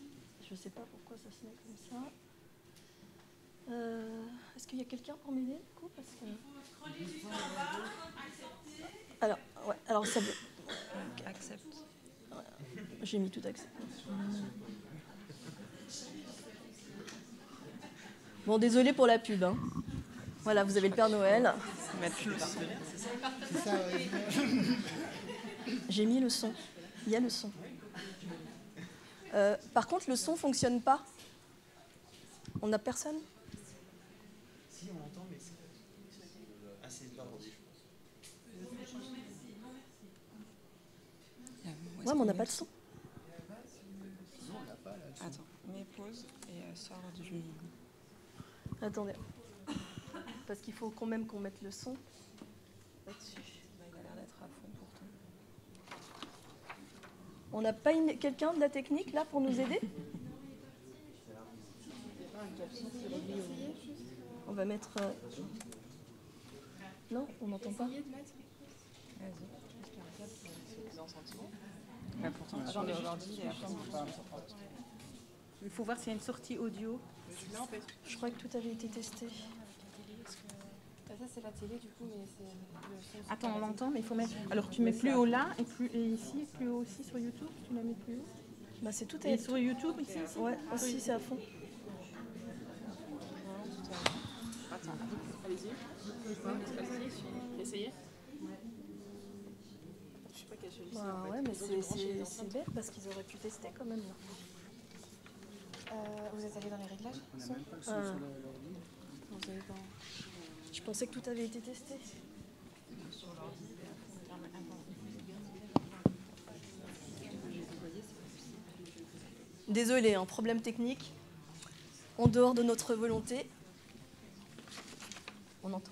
Je ne sais pas pourquoi ça se met comme ça. Est-ce qu'il y a quelqu'un pour m'aider du coup parce que... Il faut scroller jusqu'en bas, accepter. Alors ça veut... Accepte. Ouais, j'ai mis tout accepte. Bon, désolé pour la pub. Hein. Voilà, vous avez le Père Noël. J'ai mis le son. Il y a le son. Par contre, le son ne fonctionne pas. On n'a personne ? Si, on entend, mais c'est assez d'ordre, je pense. Ouais, mais on n'a pas de son. Attends, mets pause et sors du... Attendez. Parce qu'il faut quand même qu'on mette le son là-dessus. Il a l'air d'être à fond pourtant. On n'a pas quelqu'un de la technique là pour nous aider ? On va mettre... Non, on n'entend pas. Il faut voir s'il y a une sortie audio. Je crois que tout avait été testé. Ça, c'est la télé, du coup, mais c'est le son. Attends, on l'entend, mais il faut mettre... Alors, tu mets plus haut là, et ici, plus haut aussi sur YouTube. Tu la mets plus haut. Bah, c'est tout Et sur YouTube, ici, Ouais, aussi, c'est à fond. Attends, allez-y. Essayez. Je sais pas quelle chaîne c'est. Bah, ouais, mais c'est bête parce qu'ils auraient pu tester quand même. Là. Vous êtes allé dans les réglages son Ah. Vous avez pas... Je pensais que tout avait été testé. Désolé, un problème technique. En dehors de notre volonté. On entend.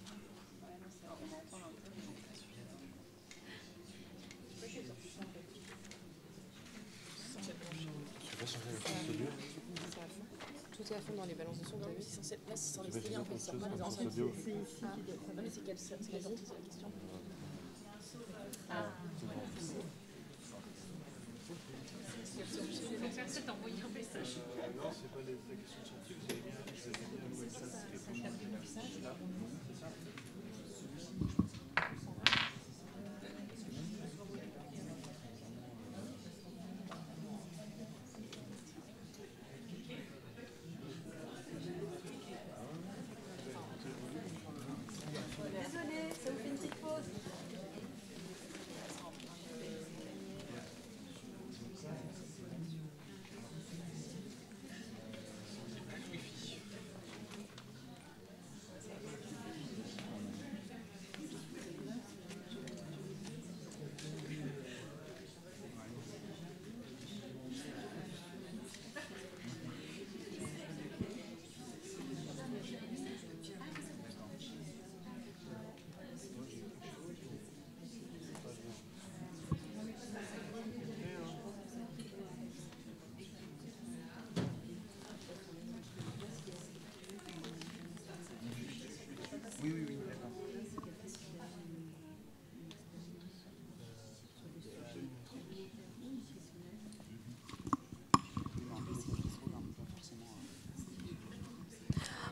Tout est à fond dans les balances de son. Là, c'est sans les télés, en fait. C'est pas les anciennes. C'est ici qui doit être. Mais c'est quelle sortie, c'est la question. C'est envoyé un message. Non, c'est pas la question de sortie. Vous avez bien dit que Désolé, ça vous fait une petite pause.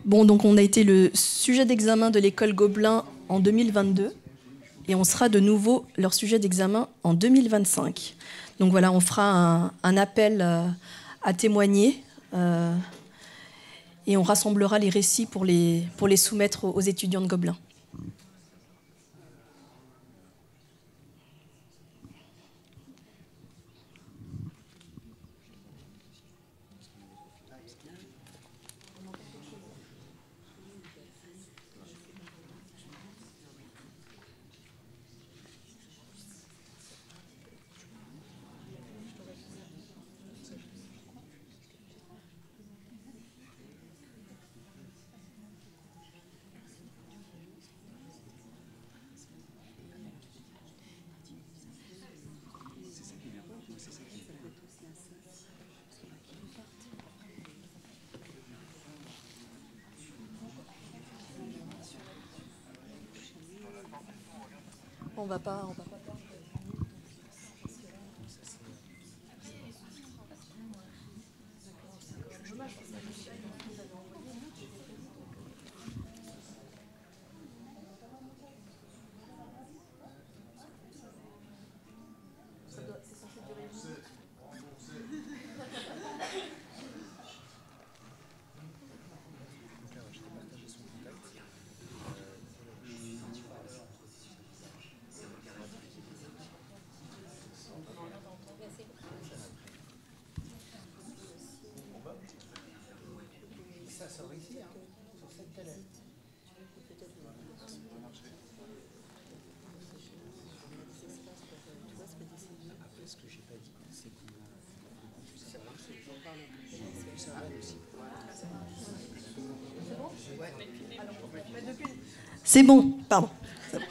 Bon, donc on a été le sujet d'examen de l'école Gobelin en 2022 et on sera de nouveau leur sujet d'examen en 2025. Donc voilà, on fera un appel à témoigner et on rassemblera les récits pour les soumettre aux étudiants de Gobelin. On va pas. Ça sort ici, hein, sur cette télé. Après, ce que j'ai pas dit, c'est qu'on C'est bon, pardon. C'est bon.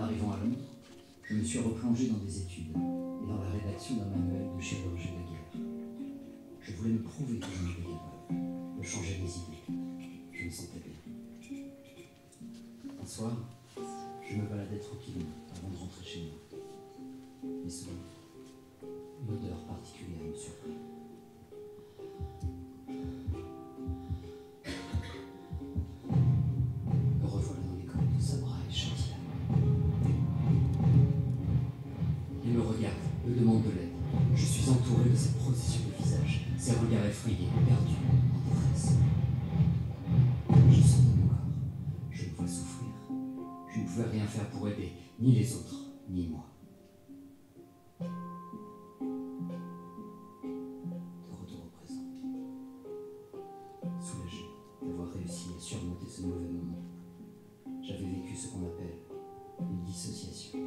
arrivant à Londres, je me suis replongé dans des études et dans la rédaction d'un manuel de chirurgie de guerre. Je voulais me prouver que j'en étais capable, de changer mes idées. Je me sentais bien. Un soir, je me baladais tranquillement avant de rentrer chez moi. Et soudain, une odeur particulière me surprit. Me revoilà dans l'école de Sabra et Châtillon. Il me regarde, me demande de l'aide. Je suis entouré de cette procession de visages, ces regards effrayés, perdus, en détresse. Je sens de mon corps, je me vois souffrir. Je ne pouvais rien faire pour aider, ni les autres, ni moi. De retour au présent. Soulagé d'avoir réussi à surmonter ce mauvais moment. J'avais vécu ce qu'on appelle une dissociation.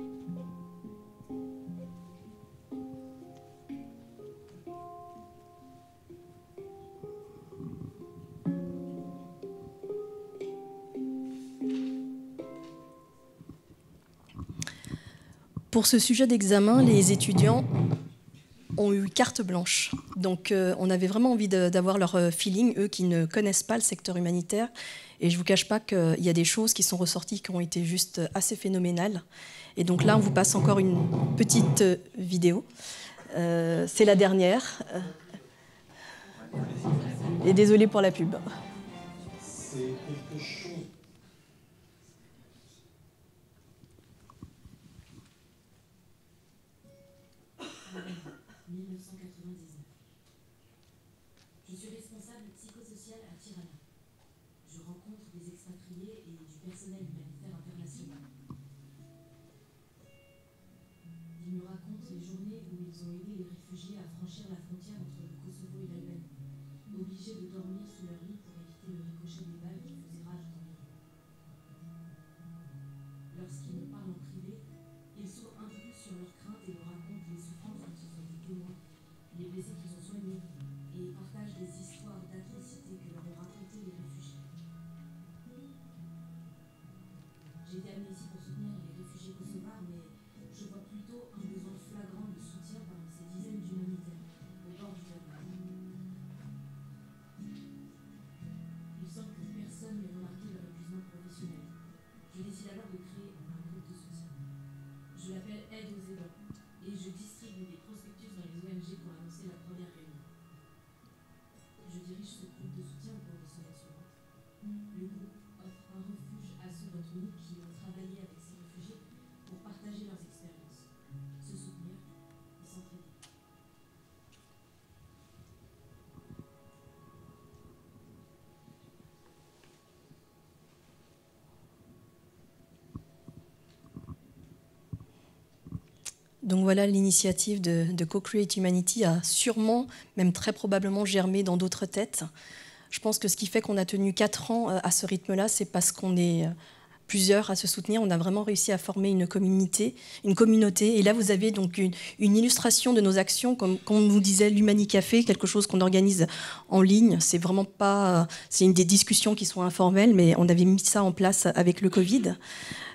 Pour ce sujet d'examen, les étudiants ont eu carte blanche. Donc on avait vraiment envie d'avoir leur feeling, eux qui ne connaissent pas le secteur humanitaire. Et je ne vous cache pas qu'il y a des choses qui sont ressorties qui ont été juste assez phénoménales. Et donc là, on vous passe encore une petite vidéo. C'est la dernière. Et désolé pour la pub. C'est quelque chose. 1999. Je suis responsable psychosocial à Tirana. Je rencontre des expatriés et du personnel humanitaire international. Ils me racontent les journées où ils ont aidé les réfugiés à franchir la frontière entre le Kosovo et l'Albanie, obligés de dormir sous leur lit pour éviter le ricochet des balles qui faisaient rage dans les rues. Lorsqu'ils me parlent en privé, ils s'ouvrent un peu plus sur leurs craintes et me racontent les souffrances dont ils ont été témoins, les blessés qu'ils ont soignés, et partagent des histoires d'atrocités que leur ont racontées les réfugiés. J'ai été amenée ici pour soutenir les réfugiés kosovars, mais je vois plutôt un besoin flagrant de soutien parmi ces dizaines d'humanitaires au bord du Danube. Il semble que personne n'ait remarqué leur épuisement professionnel. Je décide alors de créer un groupe de soutien. Je l'appelle Aide aux aidants et je distribue des prospectus dans les ONG pour annoncer la première réunion. Je dirige ce groupe de soutien au cours de semaines suivantes. Le groupe offre un refuge à ceux d'entre nous qui ont travaillé avec ces réfugiés pour partager leurs expériences, se soutenir et s'entraider. Donc voilà, l'initiative de Co-Create Humanity a sûrement, même très probablement, germé dans d'autres têtes. Je pense que ce qui fait qu'on a tenu 4 ans à ce rythme-là, c'est parce qu'on est plusieurs à se soutenir. On a vraiment réussi à former une communauté. Et là, vous avez donc une illustration de nos actions, comme on nous disait, l'Humanicafé, quelque chose qu'on organise en ligne. C'est vraiment pas, c'est une des discussions qui sont informelles, mais on avait mis ça en place avec le Covid.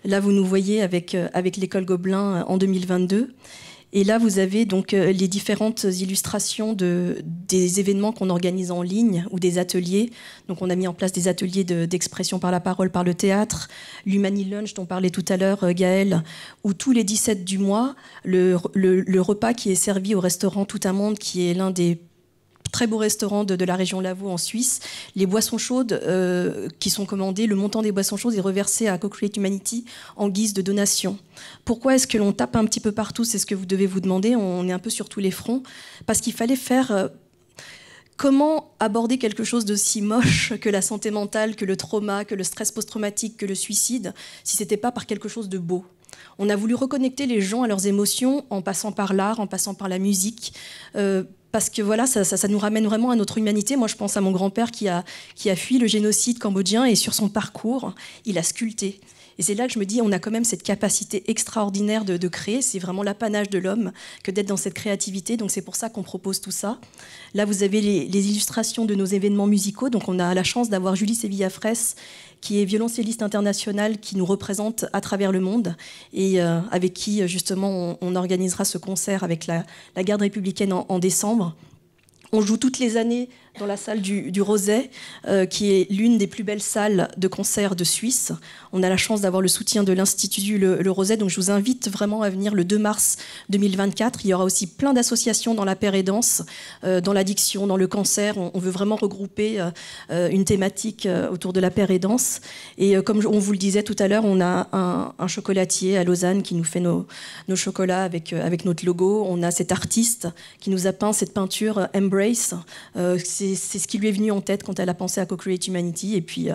Là, vous nous voyez avec l'école Gobelin en 2022. Et là, vous avez donc les différentes illustrations des événements qu'on organise en ligne ou des ateliers. Donc, on a mis en place des ateliers d'expression par la parole, par le théâtre, l'Humani Lunch dont parlait tout à l'heure Gaëlle, où tous les 17 du mois, le repas qui est servi au restaurant Tout un Monde, qui est l'un des très beau restaurant de la région Lavaux en Suisse. Les boissons chaudes qui sont commandées, le montant des boissons chaudes est reversé à Co-Create Humanity en guise de donation. Pourquoi est-ce que l'on tape un petit peu partout? C'est ce que vous devez vous demander. On est un peu sur tous les fronts. Parce qu'il fallait faire... Comment aborder quelque chose d'aussi moche que la santé mentale, que le trauma, que le stress post-traumatique, que le suicide, si ce n'était pas par quelque chose de beau? On a voulu reconnecter les gens à leurs émotions en passant par l'art, en passant par la musique, parce que voilà, ça nous ramène vraiment à notre humanité. Moi, je pense à mon grand-père qui a fui le génocide cambodgien et sur son parcours, il a sculpté. Et c'est là que je me dis, on a quand même cette capacité extraordinaire de créer. C'est vraiment l'apanage de l'homme que d'être dans cette créativité. Donc c'est pour ça qu'on propose tout ça. Là, vous avez les illustrations de nos événements musicaux. Donc on a la chance d'avoir Julie Sevilla-Fraisse, qui est violoncelliste internationale, qui nous représente à travers le monde et avec qui, justement, on organisera ce concert avec la Garde républicaine en décembre. On joue toutes les années dans la salle du Roset, qui est l'une des plus belles salles de concert de Suisse. On a la chance d'avoir le soutien de l'Institut le Roset, donc je vous invite vraiment à venir le 2 mars 2024. Il y aura aussi plein d'associations dans la paire et danse, dans l'addiction, dans le cancer. On veut vraiment regrouper une thématique autour de la paire et danse. Et comme on vous le disait tout à l'heure, on a un chocolatier à Lausanne qui nous fait nos chocolats avec notre logo. On a cet artiste qui nous a peint cette peinture Embrace. C'est ce qui lui est venu en tête quand elle a pensé à Co-Create Humanity. Et puis,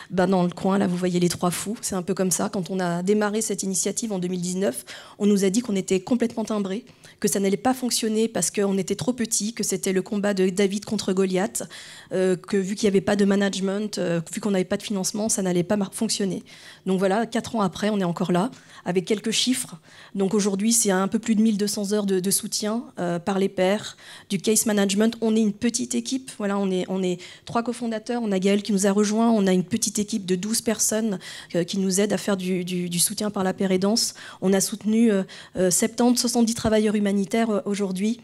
dans le coin, là, vous voyez les trois fous. C'est un peu comme ça. Quand on a démarré cette initiative en 2019, on nous a dit qu'on était complètement timbrés, que ça n'allait pas fonctionner parce qu'on était trop petits, que c'était le combat de David contre Goliath, que vu qu'il n'y avait pas de management, vu qu'on n'avait pas de financement, ça n'allait pas fonctionner. Donc voilà, 4 ans après, on est encore là, avec quelques chiffres. Donc aujourd'hui, c'est un peu plus de 1200 heures de soutien par les pairs, du case management. On est une petite équipe. Voilà, on est 3 cofondateurs. On a Gaël qui nous a rejoints. On a une petite équipe de 12 personnes qui nous aident à faire du soutien par la paire et danse. On a soutenu 70 travailleurs humanitaires aujourd'hui.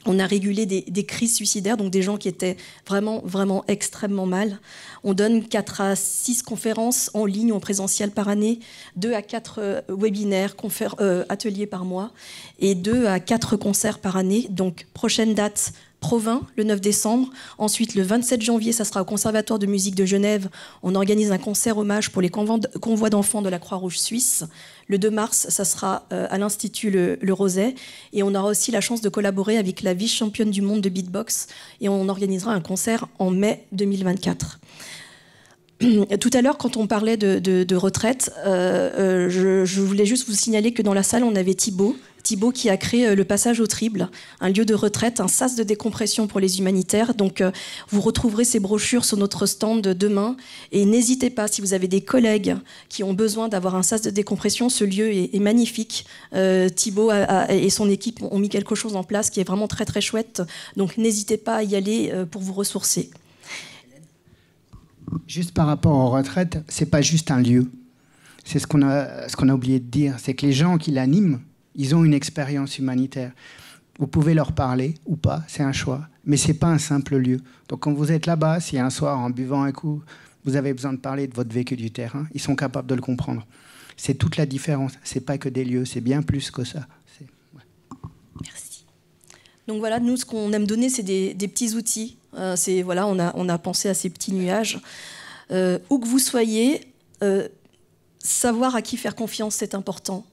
On a régulé des crises suicidaires, donc des gens qui étaient vraiment, vraiment extrêmement mal. On donne 4 à 6 conférences en ligne ou en présentiel par année, 2 à 4 webinaires, ateliers par mois et 2 à 4 concerts par année. Donc, prochaine date, Provins, le 9 décembre. Ensuite, le 27 janvier, ça sera au Conservatoire de musique de Genève. On organise un concert hommage pour les convois d'enfants de la Croix-Rouge suisse. Le 2 mars, ça sera à l'Institut le Roset. Et on aura aussi la chance de collaborer avec la vice-championne du monde de beatbox. Et on organisera un concert en mai 2024. Tout à l'heure, quand on parlait de retraite, je voulais juste vous signaler que dans la salle, on avait Thibaut qui a créé le Passage au Trible, un lieu de retraite, un sas de décompression pour les humanitaires. Donc, vous retrouverez ces brochures sur notre stand demain. Et n'hésitez pas, si vous avez des collègues qui ont besoin d'avoir un sas de décompression, ce lieu est magnifique. Thibaut et son équipe ont mis quelque chose en place qui est vraiment très, très chouette. Donc, n'hésitez pas à y aller pour vous ressourcer. Juste par rapport aux retraites, c'est pas juste un lieu. C'est ce qu'on a oublié de dire. C'est que les gens qui l'animent, ils ont une expérience humanitaire. Vous pouvez leur parler ou pas, c'est un choix. Mais c'est pas un simple lieu. Donc quand vous êtes là-bas, si un soir, en buvant un coup, vous avez besoin de parler de votre vécu du terrain, ils sont capables de le comprendre. C'est toute la différence. C'est pas que des lieux, c'est bien plus que ça. Ouais. Merci. Donc voilà, nous, ce qu'on aime donner, c'est des petits outils. Voilà, on a pensé à ces petits nuages. Où que vous soyez, savoir à qui faire confiance, c'est important.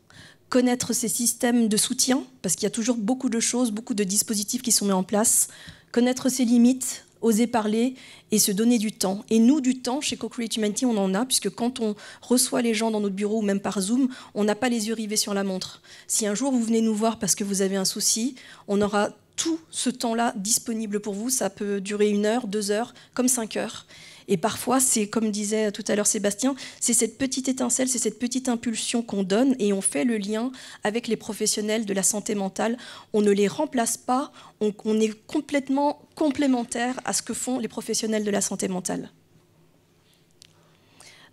Connaître ces systèmes de soutien, parce qu'il y a toujours beaucoup de choses, beaucoup de dispositifs qui sont mis en place. Connaître ses limites, oser parler et se donner du temps. Et nous, du temps, chez Co-Create Humanity, on en a, puisque quand on reçoit les gens dans notre bureau ou même par Zoom, on n'a pas les yeux rivés sur la montre. Si un jour vous venez nous voir parce que vous avez un souci, on aura tout ce temps-là disponible pour vous. Ça peut durer 1 heure, 2 heures, comme 5 heures. Et parfois, c'est comme disait tout à l'heure Sébastien, c'est cette petite étincelle, c'est cette petite impulsion qu'on donne et on fait le lien avec les professionnels de la santé mentale. On ne les remplace pas, on est complètement complémentaire à ce que font les professionnels de la santé mentale.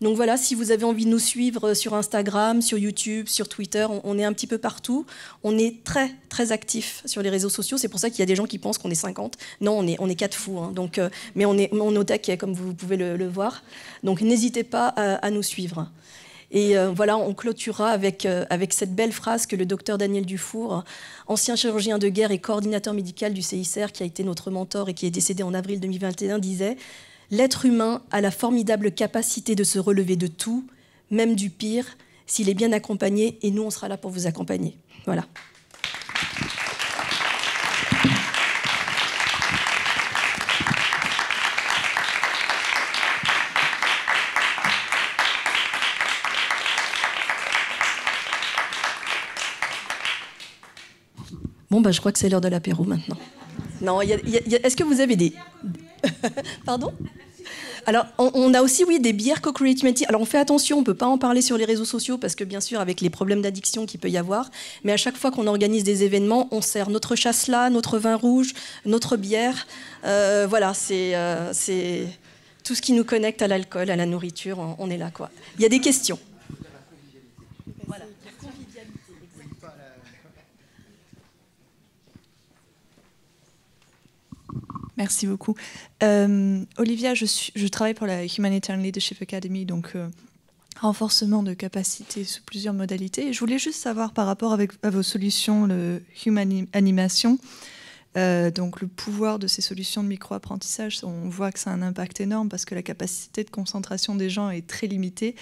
Donc voilà, si vous avez envie de nous suivre sur Instagram, sur YouTube, sur Twitter, on est un petit peu partout. On est très, très actifs sur les réseaux sociaux. C'est pour ça qu'il y a des gens qui pensent qu'on est 50. Non, on est 4 fous. Hein. Donc, mais on est au taquet, comme vous pouvez le voir. Donc n'hésitez pas à nous suivre. Et voilà, on clôturera avec cette belle phrase que le docteur Daniel Dufour, ancien chirurgien de guerre et coordinateur médical du CICR, qui a été notre mentor et qui est décédé en avril 2021, disait « L'être humain a la formidable capacité de se relever de tout, même du pire, s'il est bien accompagné, et nous, on sera là pour vous accompagner. » Voilà. Bon, je crois que c'est l'heure de l'apéro maintenant. Non, est-ce que vous avez des... Pardon ? Alors, on a aussi, oui, des bières Co-Create Humanity. Alors, on fait attention, on ne peut pas en parler sur les réseaux sociaux parce que, bien sûr, avec les problèmes d'addiction qu'il peut y avoir, mais à chaque fois qu'on organise des événements, on sert notre chasselas, notre vin rouge, notre bière. Voilà, c'est tout ce qui nous connecte à l'alcool, à la nourriture, on est là, quoi. Il y a des questions. Voilà. Merci beaucoup. Olivia, je travaille pour la Humanitarian Leadership Academy, donc renforcement de capacités sous plusieurs modalités. Et je voulais juste savoir par rapport à vos solutions, le Human Animation, donc le pouvoir de ces solutions de micro-apprentissage, on voit que ça a un impact énorme parce que la capacité de concentration des gens est très limitée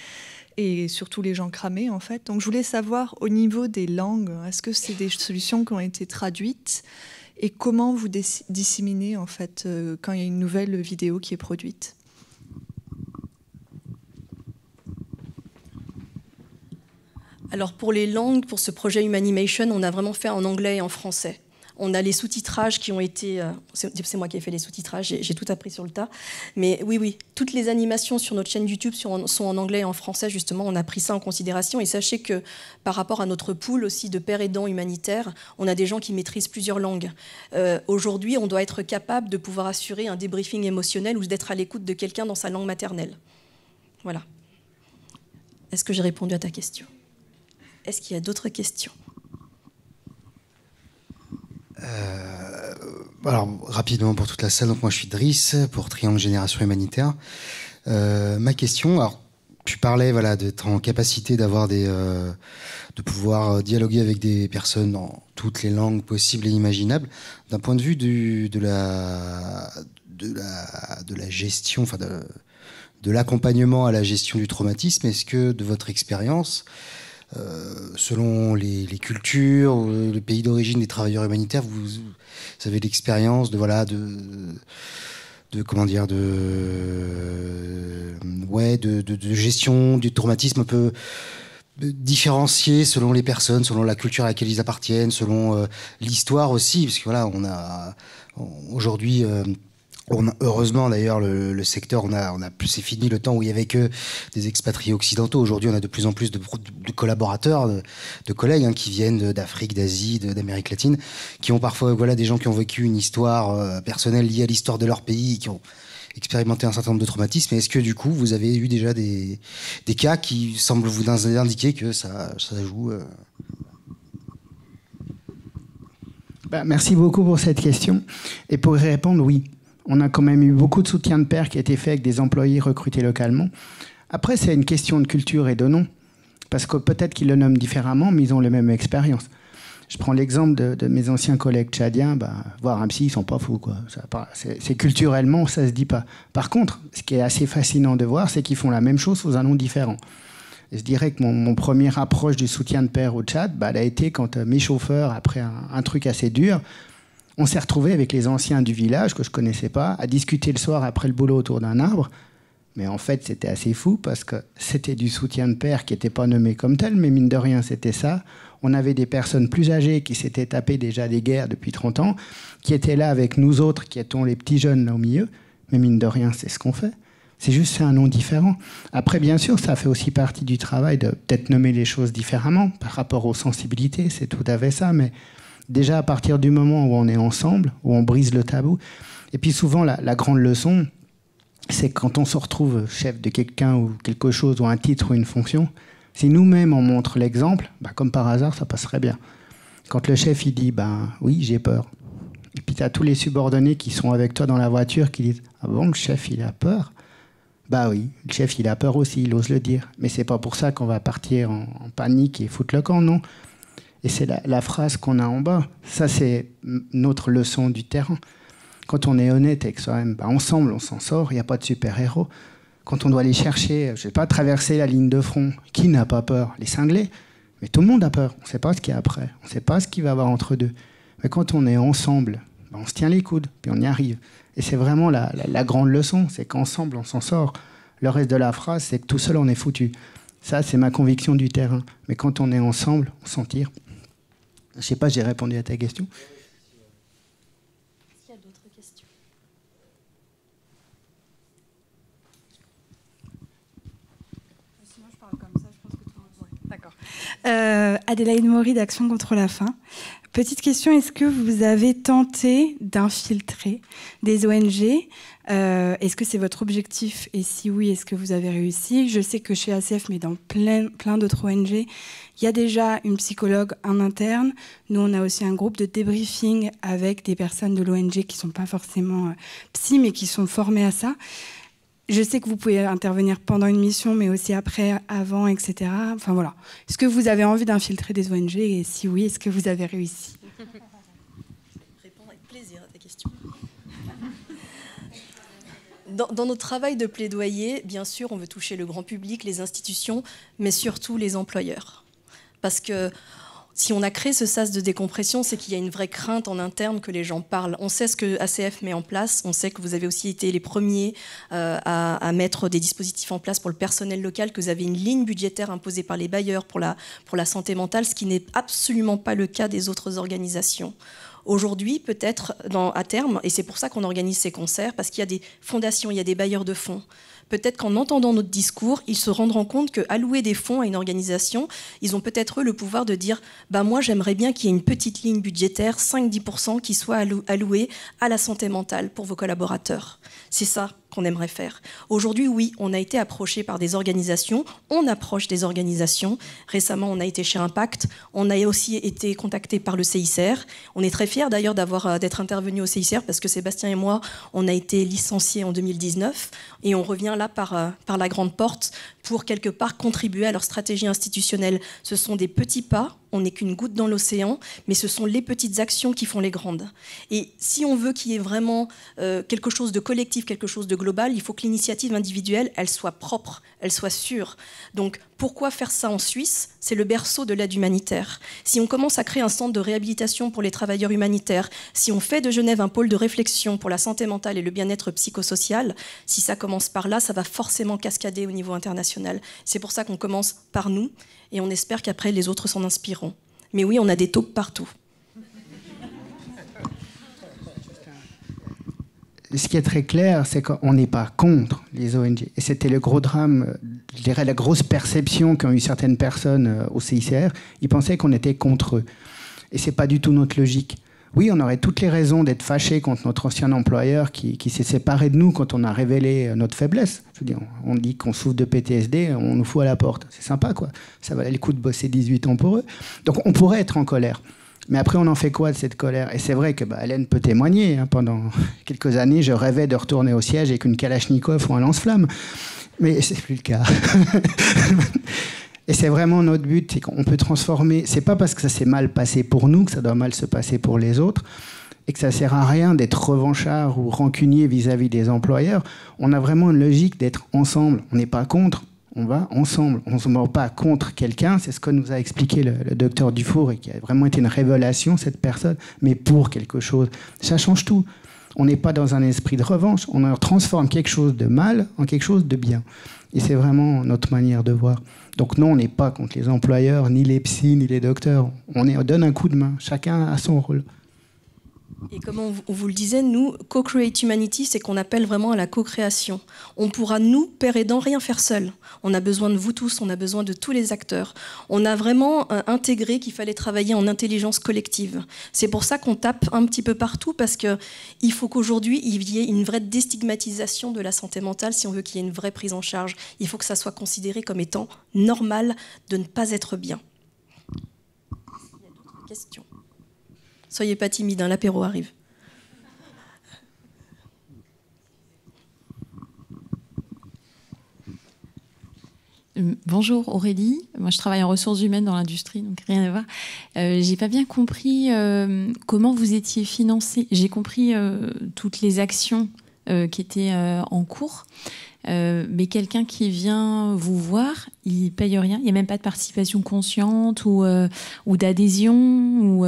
et surtout les gens cramés en fait. Donc je voulais savoir au niveau des langues, est-ce que c'est des solutions qui ont été traduites et comment vous disséminez en fait quand il y a une nouvelle vidéo qui est produite? Alors pour les langues, pour ce projet Humanimation, on a vraiment fait en anglais et en français. On a les sous-titrages qui ont été... c'est moi qui ai fait les sous-titrages, j'ai tout appris sur le tas. Mais oui, toutes les animations sur notre chaîne YouTube sont en anglais et en français, justement. On a pris ça en considération. Et sachez que par rapport à notre pool aussi de pères aidants humanitaires, on a des gens qui maîtrisent plusieurs langues. Aujourd'hui, on doit être capable de pouvoir assurer un débriefing émotionnel ou d'être à l'écoute de quelqu'un dans sa langue maternelle. Voilà. Est-ce que j'ai répondu à ta question? Est-ce qu'il y a d'autres questions? Alors, rapidement pour toute la salle, donc moi je suis Driss pour Triangle Génération Humanitaire. Ma question, alors tu parlais d'être en capacité d'avoir de pouvoir dialoguer avec des personnes dans toutes les langues possibles et imaginables. D'un point de vue de la gestion, de l'accompagnement à la gestion du traumatisme, est-ce que de votre expérience, selon les cultures, ou les pays d'origine des travailleurs humanitaires, vous avez l'expérience de gestion du traumatisme un peu différenciée selon les personnes, selon la culture à laquelle ils appartiennent, selon l'histoire aussi, parce que on a aujourd'hui heureusement d'ailleurs le secteur, c'est fini le temps où il y avait que des expatriés occidentaux. Aujourd'hui, on a de plus en plus de collaborateurs, de collègues qui viennent d'Afrique, d'Asie, d'Amérique latine, qui ont parfois des gens qui ont vécu une histoire personnelle liée à l'histoire de leur pays, qui ont expérimenté un certain nombre de traumatismes. Est-ce que du coup, vous avez eu déjà des cas qui semblent vous indiquer que ça joue Merci beaucoup pour cette question. Et pour y répondre, oui. On a quand même eu beaucoup de soutien de pair qui a été fait avec des employés recrutés localement. Après, c'est une question de culture et de nom. Parce que peut-être qu'ils le nomment différemment, mais ils ont les mêmes expériences. Je prends l'exemple de mes anciens collègues tchadiens. Voir un psy, ils sont pas fous, quoi. C'est culturellement, ça se dit pas. Par contre, ce qui est assez fascinant de voir, c'est qu'ils font la même chose sous un nom différent. Et je dirais que mon première approche du soutien de pair au Tchad, elle a été quand mes chauffeurs, après un truc assez dur, on s'est retrouvés avec les anciens du village, que je ne connaissais pas, à discuter le soir après le boulot autour d'un arbre. Mais en fait, c'était assez fou parce que c'était du soutien de pair qui n'était pas nommé comme tel, mais mine de rien, c'était ça. On avait des personnes plus âgées qui s'étaient tapées déjà des guerres depuis 30 ans, qui étaient là avec nous autres, qui étions les petits jeunes là au milieu. Mais mine de rien, c'est ce qu'on fait. C'est juste c'est un nom différent. Après, bien sûr, ça fait aussi partie du travail de peut-être nommer les choses différemment par rapport aux sensibilités. C'est tout à fait ça, mais... Déjà, à partir du moment où on est ensemble, où on brise le tabou. Et puis souvent, la grande leçon, c'est quand on se retrouve chef de quelqu'un ou quelque chose, ou un titre ou une fonction, si nous-mêmes on montre l'exemple, comme par hasard, ça passerait bien. Quand le chef, il dit, oui, j'ai peur. Et puis tu as tous les subordonnés qui sont avec toi dans la voiture qui disent, ah bon, le chef, il a peur? Oui, le chef, il a peur aussi, il ose le dire. Mais c'est pas pour ça qu'on va partir en panique et foutre le camp, non. Et c'est la phrase qu'on a en bas. Ça, c'est notre leçon du terrain. Quand on est honnête avec soi-même, ensemble, on s'en sort. Il n'y a pas de super-héros. Quand on doit aller chercher, je ne sais pas, traverser la ligne de front, qui n'a pas peur? Les cinglés. Mais tout le monde a peur. On ne sait pas ce qu'il y a après. On ne sait pas ce qu'il va y avoir entre deux. Mais quand on est ensemble, on se tient les coudes, puis on y arrive. Et c'est vraiment la grande leçon. C'est qu'ensemble, on s'en sort. Le reste de la phrase, c'est que tout seul, on est foutu. Ça, c'est ma conviction du terrain. Mais quand on est ensemble, on s'en tire. Je ne sais pas, j'ai répondu à ta question. Est-ce qu'il y a d'autres questions? Adélaïde Maury d'Action contre la faim. Petite question, est-ce que vous avez tenté d'infiltrer des ONG ? Est-ce que c'est votre objectif ? Et si oui, est-ce que vous avez réussi ? Je sais que chez ACF, mais dans plein d'autres ONG, il y a déjà une psychologue en interne. Nous, on a aussi un groupe de débriefing avec des personnes de l'ONG qui ne sont pas forcément psy, mais qui sont formées à ça. Je sais que vous pouvez intervenir pendant une mission, mais aussi après, avant, etc. Enfin voilà. Est-ce que vous avez envie d'infiltrer des ONG ? Et si oui, est-ce que vous avez réussi ? Répondre avec plaisir à ta question. Dans notre travail de plaidoyer, bien sûr, on veut toucher le grand public, les institutions, mais surtout les employeurs. Parce que si on a créé ce sas de décompression, c'est qu'il y a une vraie crainte en interne que les gens parlent. On sait ce que ACF met en place, on sait que vous avez aussi été les premiers à mettre des dispositifs en place pour le personnel local, que vous avez une ligne budgétaire imposée par les bailleurs pour la santé mentale, ce qui n'est absolument pas le cas des autres organisations. Aujourd'hui, peut-être à terme, et c'est pour ça qu'on organise ces concerts, parce qu'il y a des fondations, il y a des bailleurs de fonds. Peut-être qu'en entendant notre discours, ils se rendront compte qu'allouer des fonds à une organisation, ils ont peut-être eux le pouvoir de dire moi j'aimerais bien qu'il y ait une petite ligne budgétaire, 5-10%, qui soit allouée à la santé mentale pour vos collaborateurs. C'est ça qu'on aimerait faire. Aujourd'hui, oui, on a été approché par des organisations, on approche des organisations. Récemment, on a été chez Impact, on a aussi été contacté par le CICR. On est très fiers d'ailleurs d'être intervenus au CICR parce que Sébastien et moi, on a été licenciés en 2019 et on revient là par la grande porte pour quelque part contribuer à leur stratégie institutionnelle. Ce sont des petits pas, on n'est qu'une goutte dans l'océan, mais ce sont les petites actions qui font les grandes. Et si on veut qu'il y ait vraiment quelque chose de collectif, quelque chose de global, il faut que l'initiative individuelle, elle soit propre, elle soit sûre. Donc pourquoi faire ça en Suisse ? C'est le berceau de l'aide humanitaire. Si on commence à créer un centre de réhabilitation pour les travailleurs humanitaires, si on fait de Genève un pôle de réflexion pour la santé mentale et le bien-être psychosocial, si ça commence par là, ça va forcément cascader au niveau international. C'est pour ça qu'on commence par nous et on espère qu'après les autres s'en inspireront. Mais oui, on a des taupes partout. Ce qui est très clair, c'est qu'on n'est pas contre les ONG. Et c'était le gros drame, je dirais la grosse perception qu'ont eu certaines personnes au CICR. Ils pensaient qu'on était contre eux. Et ce n'est pas du tout notre logique. Oui, on aurait toutes les raisons d'être fâchés contre notre ancien employeur qui s'est séparé de nous quand on a révélé notre faiblesse. Je veux dire, on dit qu'on souffre de PTSD, on nous fout à la porte. C'est sympa, quoi. Ça valait le coup de bosser 18 ans pour eux. Donc on pourrait être en colère. Mais après, on en fait quoi de cette colère ? Et c'est vrai que Hélène peut témoigner. Pendant quelques années, je rêvais de retourner au siège avec une Kalachnikov ou un lance-flamme. Mais c'est plus le cas. Et c'est vraiment notre but, c'est qu'on peut transformer. C'est pas parce que ça s'est mal passé pour nous que ça doit mal se passer pour les autres, et que ça sert à rien d'être revanchard ou rancunier vis-à-vis des employeurs. On a vraiment une logique d'être ensemble. On n'est pas contre. On va ensemble. On ne se met pas contre quelqu'un. C'est ce que nous a expliqué le docteur Dufour et qui a vraiment été une révélation, cette personne, mais pour quelque chose. Ça change tout. On n'est pas dans un esprit de revanche. On transforme quelque chose de mal en quelque chose de bien. Et c'est vraiment notre manière de voir. Donc non, on n'est pas contre les employeurs, ni les psys, ni les docteurs. On donne un coup de main. Chacun a son rôle. Et comme on vous le disait, nous, Co-Create Humanity, c'est qu'on appelle vraiment à la co-création. On pourra, nous, père aidant, rien faire seul. On a besoin de vous tous, on a besoin de tous les acteurs. On a vraiment intégré qu'il fallait travailler en intelligence collective. C'est pour ça qu'on tape un petit peu partout, parce qu'il faut qu'aujourd'hui, il y ait une vraie déstigmatisation de la santé mentale si on veut qu'il y ait une vraie prise en charge. Il faut que ça soit considéré comme étant normal de ne pas être bien. Il y a d'autres questions ? Soyez pas timide, l'apéro arrive. Bonjour Aurélie, moi je travaille en ressources humaines dans l'industrie, donc rien à voir. J'ai pas bien compris comment vous étiez financé. J'ai compris toutes les actions qui étaient en cours, mais quelqu'un qui vient vous voir, il paye rien. Il n'y a même pas de participation consciente ou d'adhésion ou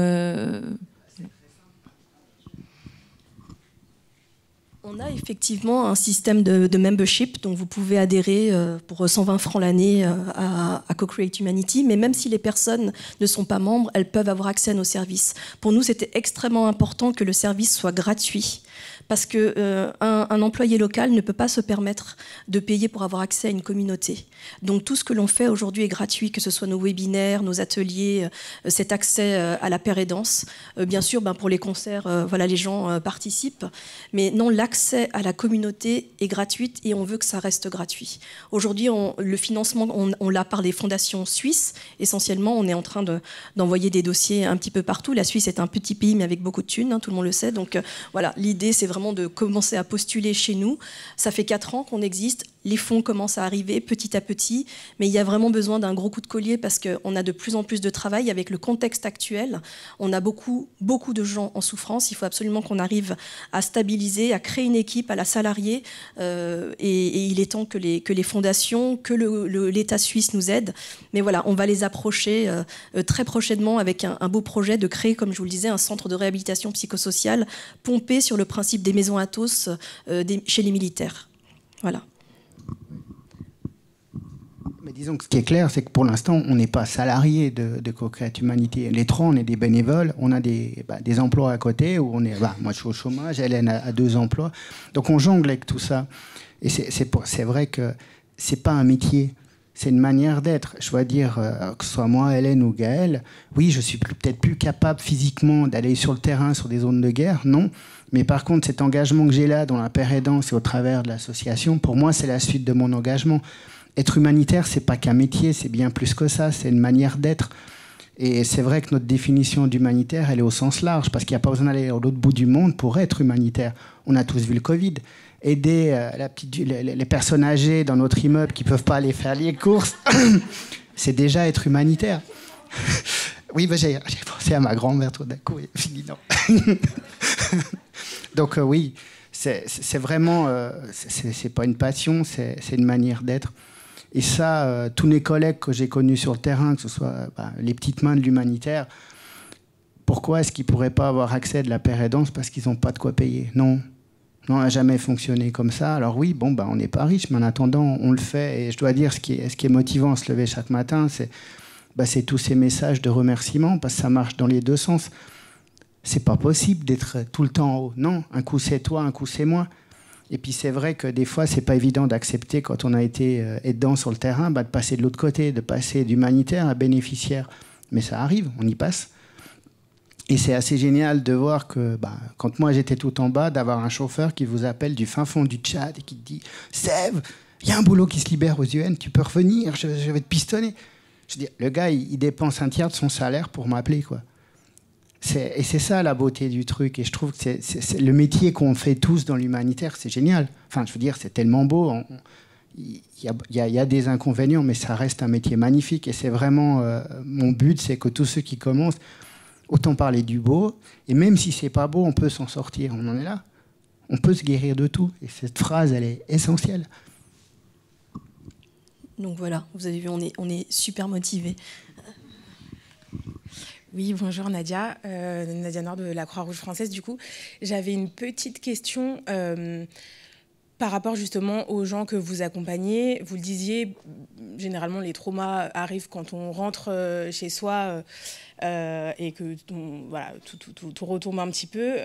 On a effectivement un système de membership, donc vous pouvez adhérer pour 120 francs l'année à Co-Create Humanity, mais même si les personnes ne sont pas membres, elles peuvent avoir accès à nos services. Pour nous, c'était extrêmement important que le service soit gratuit, parce qu'un employé local ne peut pas se permettre de payer pour avoir accès à une communauté. Donc tout ce que l'on fait aujourd'hui est gratuit, que ce soit nos webinaires, nos ateliers, cet accès à la paire et danse. Bien sûr, pour les concerts, voilà, les gens participent, mais non, l'accès à la communauté est gratuit et on veut que ça reste gratuit. Aujourd'hui, le financement, on l'a par les fondations suisses. Essentiellement, on est en train d'envoyer des dossiers un petit peu partout. La Suisse est un petit pays, mais avec beaucoup de thunes, hein, tout le monde le sait. Donc voilà, l'idée, c'est vraiment de commencer à postuler chez nous. Ça fait 4 ans qu'on existe. Les fonds commencent à arriver petit à petit, mais il y a vraiment besoin d'un gros coup de collier parce qu'on a de plus en plus de travail avec le contexte actuel. On a beaucoup de gens en souffrance. Il faut absolument qu'on arrive à stabiliser, à créer une équipe, à la salarier. Et il est temps que les fondations, que l'État suisse nous aident. Mais voilà, on va les approcher très prochainement avec un beau projet de créer, comme je vous le disais, un centre de réhabilitation psychosociale pompé sur le principe des maisons Athos chez les militaires. Voilà. Mais disons que ce qui est clair, c'est que pour l'instant, on n'est pas salarié de Co-Create Humanity. Les trois, on est des bénévoles, on a des emplois à côté, où on est, moi je suis au chômage, Hélène a 2 emplois. Donc on jongle avec tout ça. Et c'est vrai que c'est pas un métier, c'est une manière d'être. Je dois dire, que ce soit moi, Hélène ou Gaël, oui, je suis peut-être plus capable physiquement d'aller sur le terrain, sur des zones de guerre, non. Mais par contre, cet engagement que j'ai là, dans la paire et danse et au travers de l'association, pour moi, c'est la suite de mon engagement. Être humanitaire, c'est pas qu'un métier, c'est bien plus que ça, c'est une manière d'être. Et c'est vrai que notre définition d'humanitaire, elle est au sens large, parce qu'il n'y a pas besoin d'aller à l'autre bout du monde pour être humanitaire. On a tous vu le Covid. Aider les personnes âgées dans notre immeuble qui ne peuvent pas aller faire les courses, c'est déjà être humanitaire. Oui, j'ai pensé à ma grand-mère tout d'un coup, et fini, non. Donc oui, c'est vraiment, c'est pas une passion, c'est une manière d'être. Et ça, tous mes collègues que j'ai connus sur le terrain, que ce soit les petites mains de l'humanitaire, pourquoi est-ce qu'ils ne pourraient pas avoir accès à de la paire et danse parce qu'ils n'ont pas de quoi payer? Non, on n'a jamais fonctionné comme ça. Alors oui, on n'est pas riche, mais en attendant, on le fait. Et je dois dire, ce qui est motivant à se lever chaque matin, c'est tous ces messages de remerciement, parce que ça marche dans les deux sens. C'est pas possible d'être tout le temps en haut. Non, un coup c'est toi, un coup c'est moi. Et puis c'est vrai que des fois, c'est pas évident d'accepter, quand on a été aidant sur le terrain, de passer de l'autre côté, de passer d'humanitaire à bénéficiaire. Mais ça arrive, on y passe. Et c'est assez génial de voir que, quand moi j'étais tout en bas, d'avoir un chauffeur qui vous appelle du fin fond du Tchad et qui te dit « Sève, il y a un boulot qui se libère aux UN, tu peux revenir, je vais te pistonner. » Je dis, le gars, il dépense un tiers de son salaire pour m'appeler, quoi. Et c'est ça la beauté du truc. Et je trouve que c'est le métier qu'on fait tous dans l'humanitaire, c'est génial. Enfin, je veux dire, c'est tellement beau. Il y a des inconvénients, mais ça reste un métier magnifique. Et c'est vraiment mon but, c'est que tous ceux qui commencent, autant parler du beau. Et même si c'est pas beau, on peut s'en sortir. On en est là. On peut se guérir de tout. Et cette phrase, elle est essentielle. Donc voilà, vous avez vu, on est super motivés. Oui, bonjour Nadia, Nadia Nord de la Croix-Rouge française. Du coup, j'avais une petite question par rapport justement aux gens que vous accompagnez. Vous le disiez, généralement les traumas arrivent quand on rentre chez soi et que voilà, tout retombe un petit peu.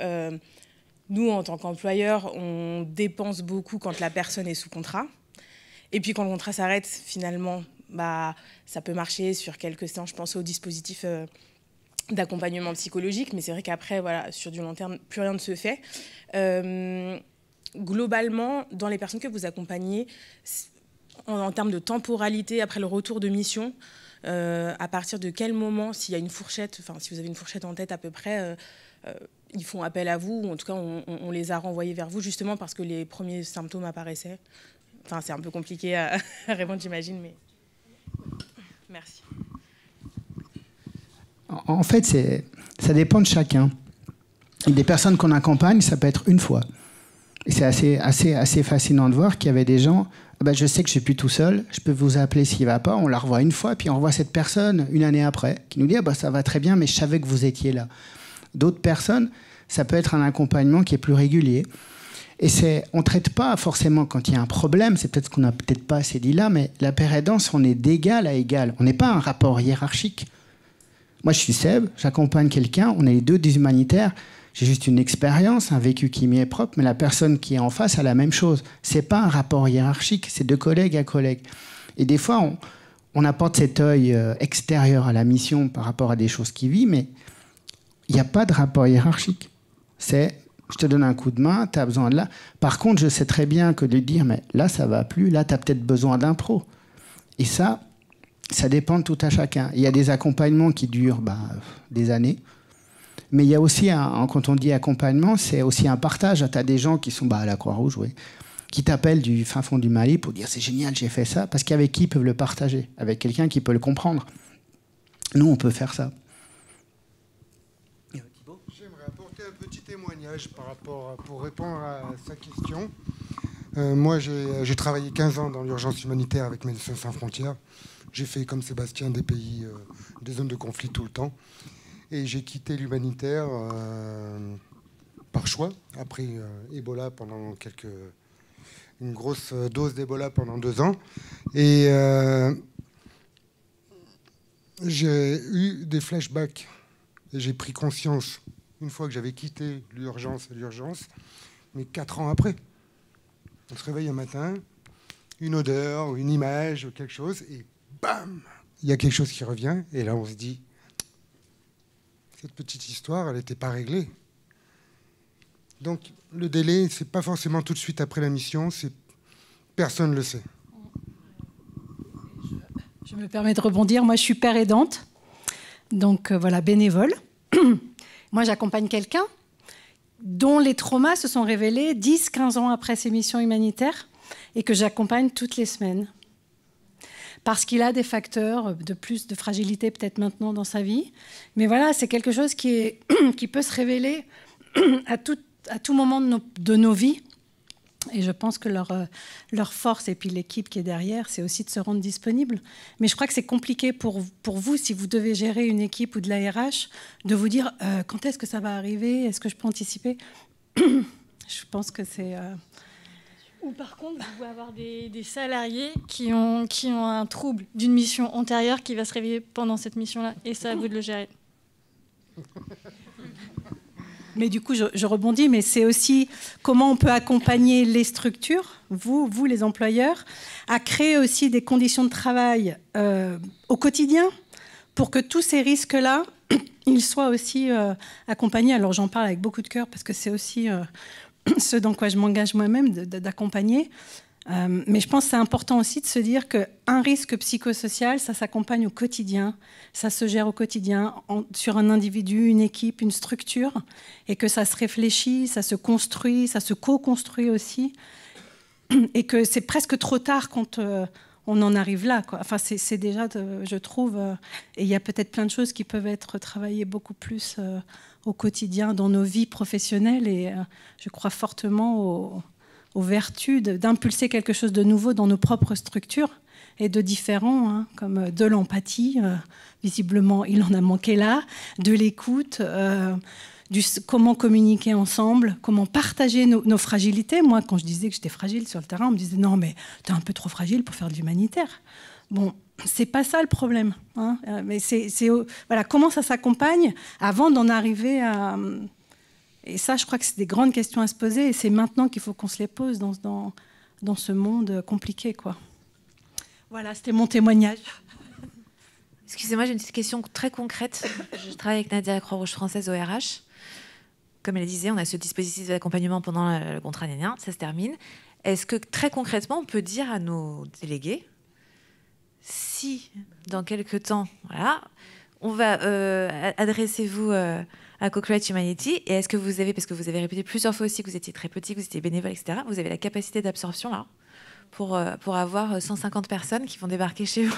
Nous, en tant qu'employeur, on dépense beaucoup quand la personne est sous contrat. Et puis quand le contrat s'arrête, finalement, ça peut marcher sur quelques séances. Je pense au dispositif d'accompagnement psychologique, mais c'est vrai qu'après, voilà, sur du long terme, plus rien ne se fait. Globalement, dans les personnes que vous accompagnez, en termes de temporalité, après le retour de mission, à partir de quel moment, s'il y a une fourchette, enfin si vous avez une fourchette en tête à peu près, ils font appel à vous, ou en tout cas on les a renvoyés vers vous, justement parce que les premiers symptômes apparaissaient. Enfin, c'est un peu compliqué à répondre, j'imagine, mais merci. En fait, ça dépend de chacun. Et des personnes qu'on accompagne, ça peut être une fois. Et c'est assez fascinant de voir qu'il y avait des gens, je sais que je ne suis plus tout seul, je peux vous appeler s'il ne va pas, on la revoit une fois, puis on revoit cette personne une année après, qui nous dit ça va très bien, mais je savais que vous étiez là. D'autres personnes, ça peut être un accompagnement qui est plus régulier. Et on ne traite pas forcément quand il y a un problème, c'est peut-être ce qu'on n'a peut-être pas assez dit là, mais la paire aidance, on est d'égal à égal. On n'est pas un rapport hiérarchique. Moi, je suis Seb, j'accompagne quelqu'un, on est les deux des humanitaires. J'ai juste une expérience, un vécu qui m'y est propre, mais la personne qui est en face a la même chose. Ce n'est pas un rapport hiérarchique, c'est de collègue à collègue. Et des fois, on apporte cet œil extérieur à la mission par rapport à des choses qu'il vit, mais il n'y a pas de rapport hiérarchique. C'est, je te donne un coup de main, tu as besoin de là. Par contre, je sais très bien que de dire, mais là, ça ne va plus, là, tu as peut-être besoin d'un pro. Et ça dépend de tout à chacun. Il y a des accompagnements qui durent des années. Mais il y a aussi, quand on dit accompagnement, c'est aussi un partage. Tu as des gens qui sont à la Croix-Rouge, oui, qui t'appellent du fin fond du Mali pour dire c'est génial, j'ai fait ça, parce qu'avec qui ils peuvent le partager, avec quelqu'un qui peut le comprendre. Nous, on peut faire ça. J'aimerais apporter un petit témoignage pour répondre à sa question. Moi, j'ai travaillé 15 ans dans l'urgence humanitaire avec Médecins Sans Frontières. J'ai fait, comme Sébastien, des pays, des zones de conflit tout le temps. Et j'ai quitté l'humanitaire par choix, après Ebola pendant une grosse dose d'Ebola pendant 2 ans. Et j'ai eu des flashbacks. Et j'ai pris conscience, une fois que j'avais quitté l'urgence, mais 4 ans après. On se réveille un matin, une odeur, une image, quelque chose, et bam, il y a quelque chose qui revient. Et là, on se dit, cette petite histoire, elle n'était pas réglée. Donc, le délai, c'est pas forcément tout de suite après la mission, personne ne le sait. Je me permets de rebondir. Moi, je suis père aidante, donc voilà, bénévole. Moi, j'accompagne quelqu'un dont les traumas se sont révélés 10-15 ans après ses missions humanitaires et que j'accompagne toutes les semaines. Parce qu'il a des facteurs de plus de fragilité peut-être maintenant dans sa vie. Mais voilà, c'est quelque chose qui peut se révéler à tout moment de nos vies. Et je pense que leur force, et puis l'équipe qui est derrière, c'est aussi de se rendre disponible. Mais je crois que c'est compliqué pour vous, si vous devez gérer une équipe ou de la RH, de vous dire quand est-ce que ça va arriver, est-ce que je peux anticiper. Je pense que c'est... Ou par contre, vous pouvez avoir des salariés qui ont un trouble d'une mission antérieure qui va se réveiller pendant cette mission-là. Et c'est à vous de le gérer. Mais du coup, je rebondis, mais c'est aussi comment on peut accompagner les structures, vous les employeurs, à créer aussi des conditions de travail au quotidien pour que tous ces risques-là, ils soient aussi accompagnés. Alors j'en parle avec beaucoup de cœur parce que c'est aussi... ce dans quoi je m'engage moi-même d'accompagner. Mais je pense que c'est important aussi de se dire qu'un risque psychosocial, ça s'accompagne au quotidien, ça se gère au quotidien sur un individu, une équipe, une structure, et que ça se réfléchit, ça se construit, ça se co-construit aussi, et que c'est presque trop tard quand on en arrive là, quoi. Enfin, c'est déjà, je trouve, et il y a peut-être plein de choses qui peuvent être travaillées beaucoup plus au quotidien dans nos vies professionnelles, et je crois fortement aux vertus d'impulser quelque chose de nouveau dans nos propres structures et de différents, hein, comme de l'empathie, visiblement il en a manqué là, de l'écoute, comment communiquer ensemble, comment partager nos fragilités. Moi, quand je disais que j'étais fragile sur le terrain, on me disait non mais t'es un peu trop fragile pour faire de l'humanitaire. Bon, c'est pas ça le problème, hein, mais voilà, comment ça s'accompagne avant d'en arriver à... Et ça, je crois que c'est des grandes questions à se poser, et c'est maintenant qu'il faut qu'on se les pose dans ce monde compliqué, quoi. Voilà, c'était mon témoignage. Excusez-moi, j'ai une petite question très concrète. Je travaille avec Nadia, la Croix-Rouge française au RH. Comme elle disait, on a ce dispositif d'accompagnement pendant le contrat nénien, ça se termine. Est-ce que très concrètement, on peut dire à nos délégués, si dans quelques temps, voilà, on va adressez-vous à Co-Create Humanity, et est-ce que vous avez, parce que vous avez répété plusieurs fois aussi que vous étiez très petit, que vous étiez bénévole, etc., vous avez la capacité d'absorption là pour avoir 150 personnes qui vont débarquer chez vous?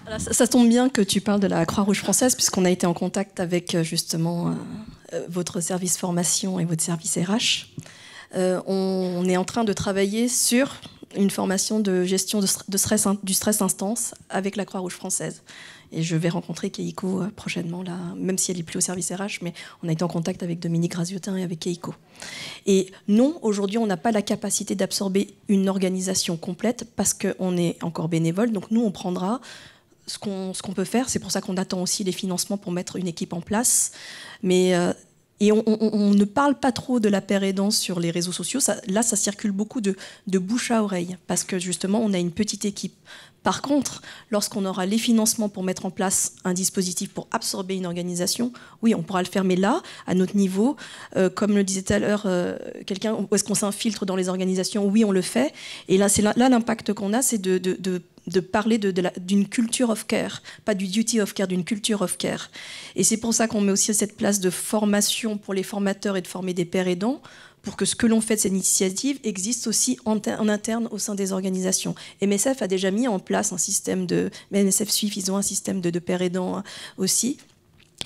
Alors, ça tombe bien que tu parles de la Croix-Rouge française, puisqu'on a été en contact avec justement votre service formation et votre service RH. On est en train de travailler sur une formation de gestion du stress instance avec la Croix-Rouge française. Et je vais rencontrer Keiko prochainement, là, même si elle n'est plus au service RH, mais on a été en contact avec Dominique Graziotin et avec Keiko. Et non, aujourd'hui, on n'a pas la capacité d'absorber une organisation complète parce qu'on est encore bénévole. Donc nous, on prendra ce qu'on peut faire. C'est pour ça qu'on attend aussi les financements pour mettre une équipe en place. Mais... Et on ne parle pas trop de la paire aidance sur les réseaux sociaux. Là, ça circule beaucoup de bouche à oreille, parce que justement, on a une petite équipe. Par contre, lorsqu'on aura les financements pour mettre en place un dispositif pour absorber une organisation, oui, on pourra le faire, mais là, à notre niveau, comme le disait tout à l'heure quelqu'un, est-ce qu'on s'infiltre dans les organisations? Oui, on le fait. Et là, l'impact qu'on a, c'est de parler d'une culture of care, pas du duty of care, d'une culture of care. Et c'est pour ça qu'on met aussi cette place de formation pour les formateurs et de former des pairs aidants, pour que ce que l'on fait de cette initiative existe aussi en interne au sein des organisations. MSF a déjà mis en place un système de... MSF Suif, ils ont un système de pairs aidants aussi.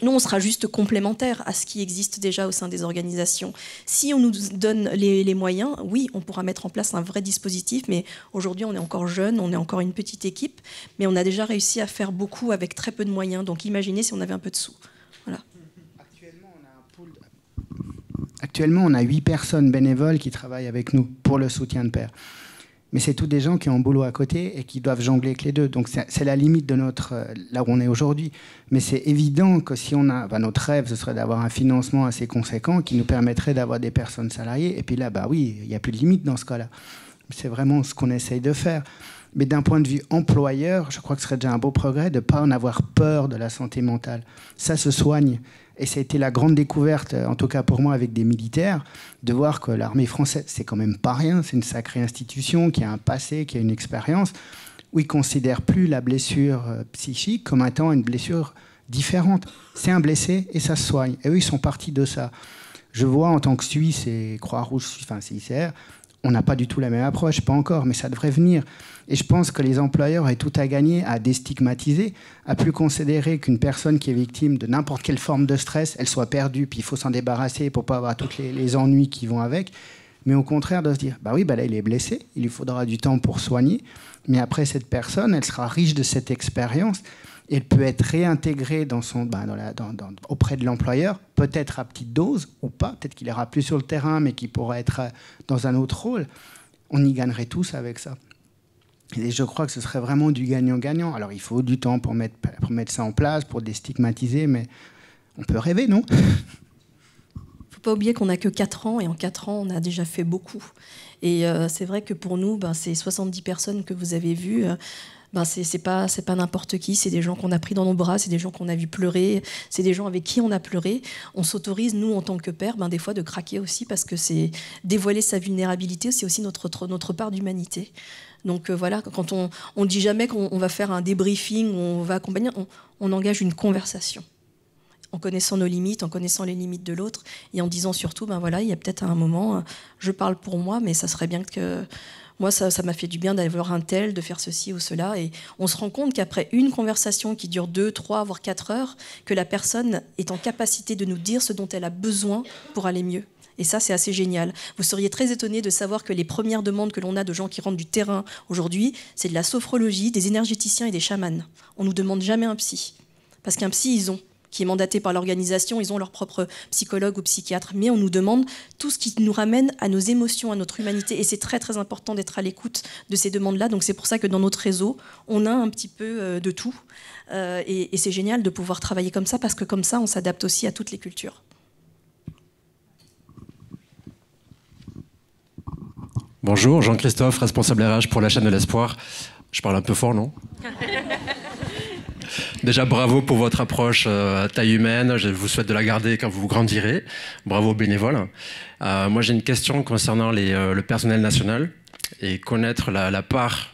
Nous, on sera juste complémentaire à ce qui existe déjà au sein des organisations. Si on nous donne les moyens, oui, on pourra mettre en place un vrai dispositif, mais aujourd'hui, on est encore jeune, on est encore une petite équipe, mais on a déjà réussi à faire beaucoup avec très peu de moyens. Donc imaginez si on avait un peu de sous. Voilà. Actuellement, on a 8 personnes bénévoles qui travaillent avec nous pour le soutien de pairs. Mais c'est tous des gens qui ont un boulot à côté et qui doivent jongler avec les deux. Donc c'est la limite de là où on est aujourd'hui. Mais c'est évident que si on a... notre rêve, ce serait d'avoir un financement assez conséquent qui nous permettrait d'avoir des personnes salariées. Et puis là, oui, il n'y a plus de limite dans ce cas-là. C'est vraiment ce qu'on essaye de faire. Mais d'un point de vue employeur, je crois que ce serait déjà un beau progrès de ne pas en avoir peur de la santé mentale. Ça se soigne. Et ça a été la grande découverte, en tout cas pour moi, avec des militaires, de voir que l'armée française, c'est quand même pas rien. C'est une sacrée institution qui a un passé, qui a une expérience, où ils ne considèrent plus la blessure psychique comme étant une blessure différente. C'est un blessé et ça se soigne. Et eux, ils sont partis de ça. Je vois en tant que Suisse et Croix-Rouge, enfin CICR, on n'a pas du tout la même approche, pas encore, mais ça devrait venir. Et je pense que les employeurs aient tout à gagner à déstigmatiser, à plus considérer qu'une personne qui est victime de n'importe quelle forme de stress, elle soit perdue, puis il faut s'en débarrasser pour ne pas avoir tous les ennuis qui vont avec. Mais au contraire, de se dire, là, il est blessé, il lui faudra du temps pour soigner, mais après, cette personne, elle sera riche de cette expérience, et elle peut être réintégrée auprès de l'employeur, peut-être à petite dose ou pas, peut-être qu'il ira plus sur le terrain, mais qu'il pourra être dans un autre rôle. On y gagnerait tous avec ça. Et je crois que ce serait vraiment du gagnant-gagnant. Alors, il faut du temps pour mettre ça en place, pour déstigmatiser, mais on peut rêver, non ? Il ne faut pas oublier qu'on n'a que 4 ans, et en 4 ans, on a déjà fait beaucoup. Et c'est vrai que pour nous, ces 70 personnes que vous avez vues, c'est pas n'importe qui, c'est des gens qu'on a pris dans nos bras, c'est des gens qu'on a vu pleurer, c'est des gens avec qui on a pleuré. On s'autorise, nous, en tant que père, des fois de craquer aussi, parce que c'est dévoiler sa vulnérabilité, c'est aussi notre part d'humanité. Donc voilà, quand on ne dit jamais qu'on va faire un débriefing, on va accompagner, on engage une conversation, en connaissant nos limites, en connaissant les limites de l'autre, et en disant surtout, il y a peut-être un moment, je parle pour moi, mais ça serait bien que... Moi, ça m'a fait du bien d'avoir un tel, de faire ceci ou cela. Et on se rend compte qu'après une conversation qui dure 2, 3, voire 4 heures, que la personne est en capacité de nous dire ce dont elle a besoin pour aller mieux. Et ça, c'est assez génial. Vous seriez très étonnés de savoir que les premières demandes que l'on a de gens qui rentrent du terrain aujourd'hui, c'est de la sophrologie, des énergéticiens et des chamans. On ne nous demande jamais un psy. Parce qu'un psy, qui est mandaté par l'organisation, ils ont leur propre psychologue ou psychiatre, mais on nous demande tout ce qui nous ramène à nos émotions, à notre humanité, et c'est très très important d'être à l'écoute de ces demandes-là, donc c'est pour ça que dans notre réseau, on a un petit peu de tout, et c'est génial de pouvoir travailler comme ça, parce que comme ça, on s'adapte aussi à toutes les cultures. Bonjour, Jean-Christophe, responsable RH pour la chaîne de l'Espoir. Je parle un peu fort, non ? Déjà, bravo pour votre approche à taille humaine. Je vous souhaite de la garder quand vous grandirez. Bravo aux bénévoles. Moi, j'ai une question concernant le personnel national et connaître la part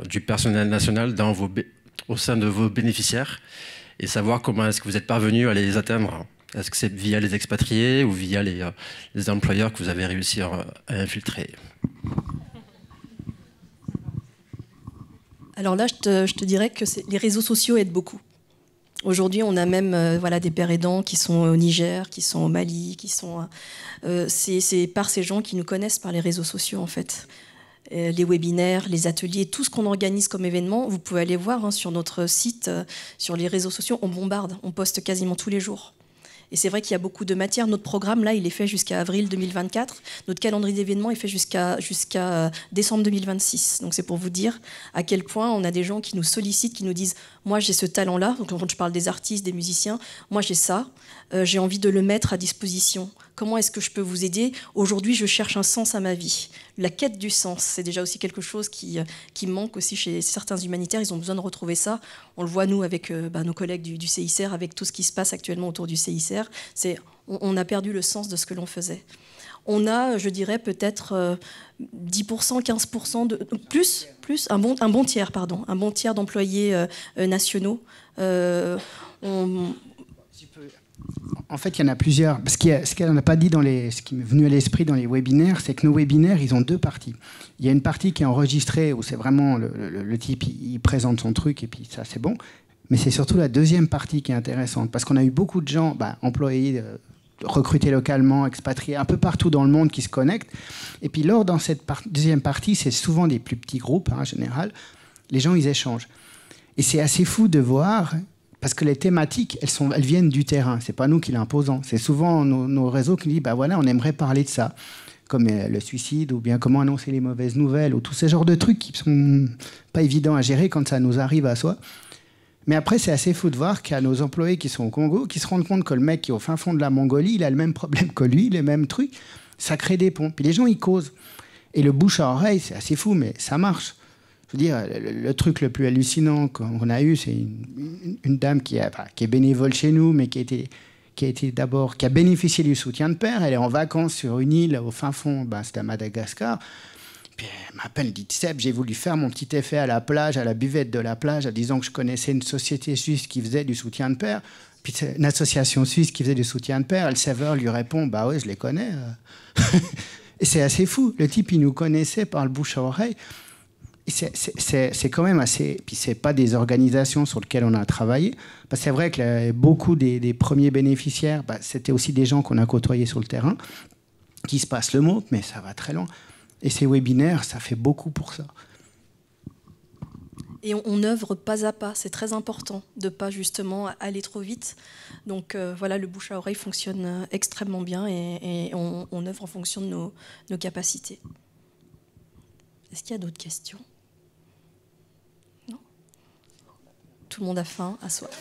du personnel national au sein de vos bénéficiaires et savoir comment est-ce que vous êtes parvenu à les atteindre. Est-ce que c'est via les expatriés ou via les employeurs que vous avez réussi à infiltrer ? Alors là, je te dirais que les réseaux sociaux aident beaucoup. Aujourd'hui, on a même des pères aidants qui sont au Niger, qui sont au Mali, c'est par ces gens qui nous connaissent par les réseaux sociaux, en fait. les webinaires, les ateliers, tout ce qu'on organise comme événement, vous pouvez aller voir sur notre site, sur les réseaux sociaux, on bombarde, on poste quasiment tous les jours. Et c'est vrai qu'il y a beaucoup de matière. Notre programme, là, il est fait jusqu'à avril 2024. Notre calendrier d'événements est fait jusqu'à décembre 2026. Donc c'est pour vous dire à quel point on a des gens qui nous sollicitent, qui nous disent « Moi, j'ai ce talent-là. » Donc quand je parle des artistes, des musiciens, moi, j'ai ça. J'ai envie de le mettre à disposition. Comment est-ce que je peux vous aider? Aujourd'hui, je cherche un sens à ma vie. La quête du sens, c'est déjà aussi quelque chose qui manque aussi chez certains humanitaires. Ils ont besoin de retrouver ça. On le voit, nous, avec nos collègues du CICR, avec tout ce qui se passe actuellement autour du CICR. On a perdu le sens de ce que l'on faisait. On a, je dirais, peut-être 10%, 15%, plus un bon tiers, pardon, un bon tiers d'employés nationaux. En fait, il y en a plusieurs. Ce qu'on n'a pas dit, ce qui m'est venu à l'esprit dans les webinaires, c'est que nos webinaires, ils ont deux parties. Il y a une partie qui est enregistrée, où c'est vraiment le type, il présente son truc, et puis ça, c'est bon. Mais c'est surtout la deuxième partie qui est intéressante, parce qu'on a eu beaucoup de gens, employés, recrutés localement, expatriés, un peu partout dans le monde, qui se connectent. Et puis, dans cette deuxième partie, c'est souvent des plus petits groupes, en général. Les gens, ils échangent. Et c'est assez fou de voir... Parce que les thématiques, elles viennent du terrain. C'est pas nous qui l'imposons. C'est souvent nos réseaux qui disent, voilà, on aimerait parler de ça, comme le suicide, ou bien comment annoncer les mauvaises nouvelles, ou tous ces genres de trucs qui sont pas évidents à gérer quand ça nous arrive à soi. Mais après, c'est assez fou de voir qu'il y a nos employés qui sont au Congo, qui se rendent compte que le mec qui est au fin fond de la Mongolie, il a le même problème que lui, les mêmes trucs. Ça crée des ponts. Puis les gens, ils causent. Et le bouche à oreille, c'est assez fou, mais ça marche. Je veux dire, le truc le plus hallucinant qu'on a eu, c'est une dame qui est bénévole chez nous, mais qui a bénéficié du soutien de père. Elle est en vacances sur une île au fin fond, c'était à Madagascar. Puis elle m'appelle, elle dit « Seb, j'ai voulu faire mon petit effet à la plage, à la buvette de la plage, en disant que je connaissais une société suisse qui faisait du soutien de père. Puis c'est une association suisse qui faisait du soutien de père. Et le serveur lui répond « Bah oui, je les connais. » Et c'est assez fou. Le type, il nous connaissait par le bouche à oreille. C'est quand même assez... Puis c'est pas des organisations sur lesquelles on a travaillé. Parce que c'est vrai que beaucoup des premiers bénéficiaires, c'était aussi des gens qu'on a côtoyés sur le terrain, qui se passent le mot, mais ça va très loin. Et ces webinaires, ça fait beaucoup pour ça. Et on œuvre pas à pas. C'est très important de pas justement aller trop vite. Donc voilà, le bouche à oreille fonctionne extrêmement bien et on œuvre en fonction de nos capacités. Est-ce qu'il y a d'autres questions ? Non ? Tout le monde a faim, à soif.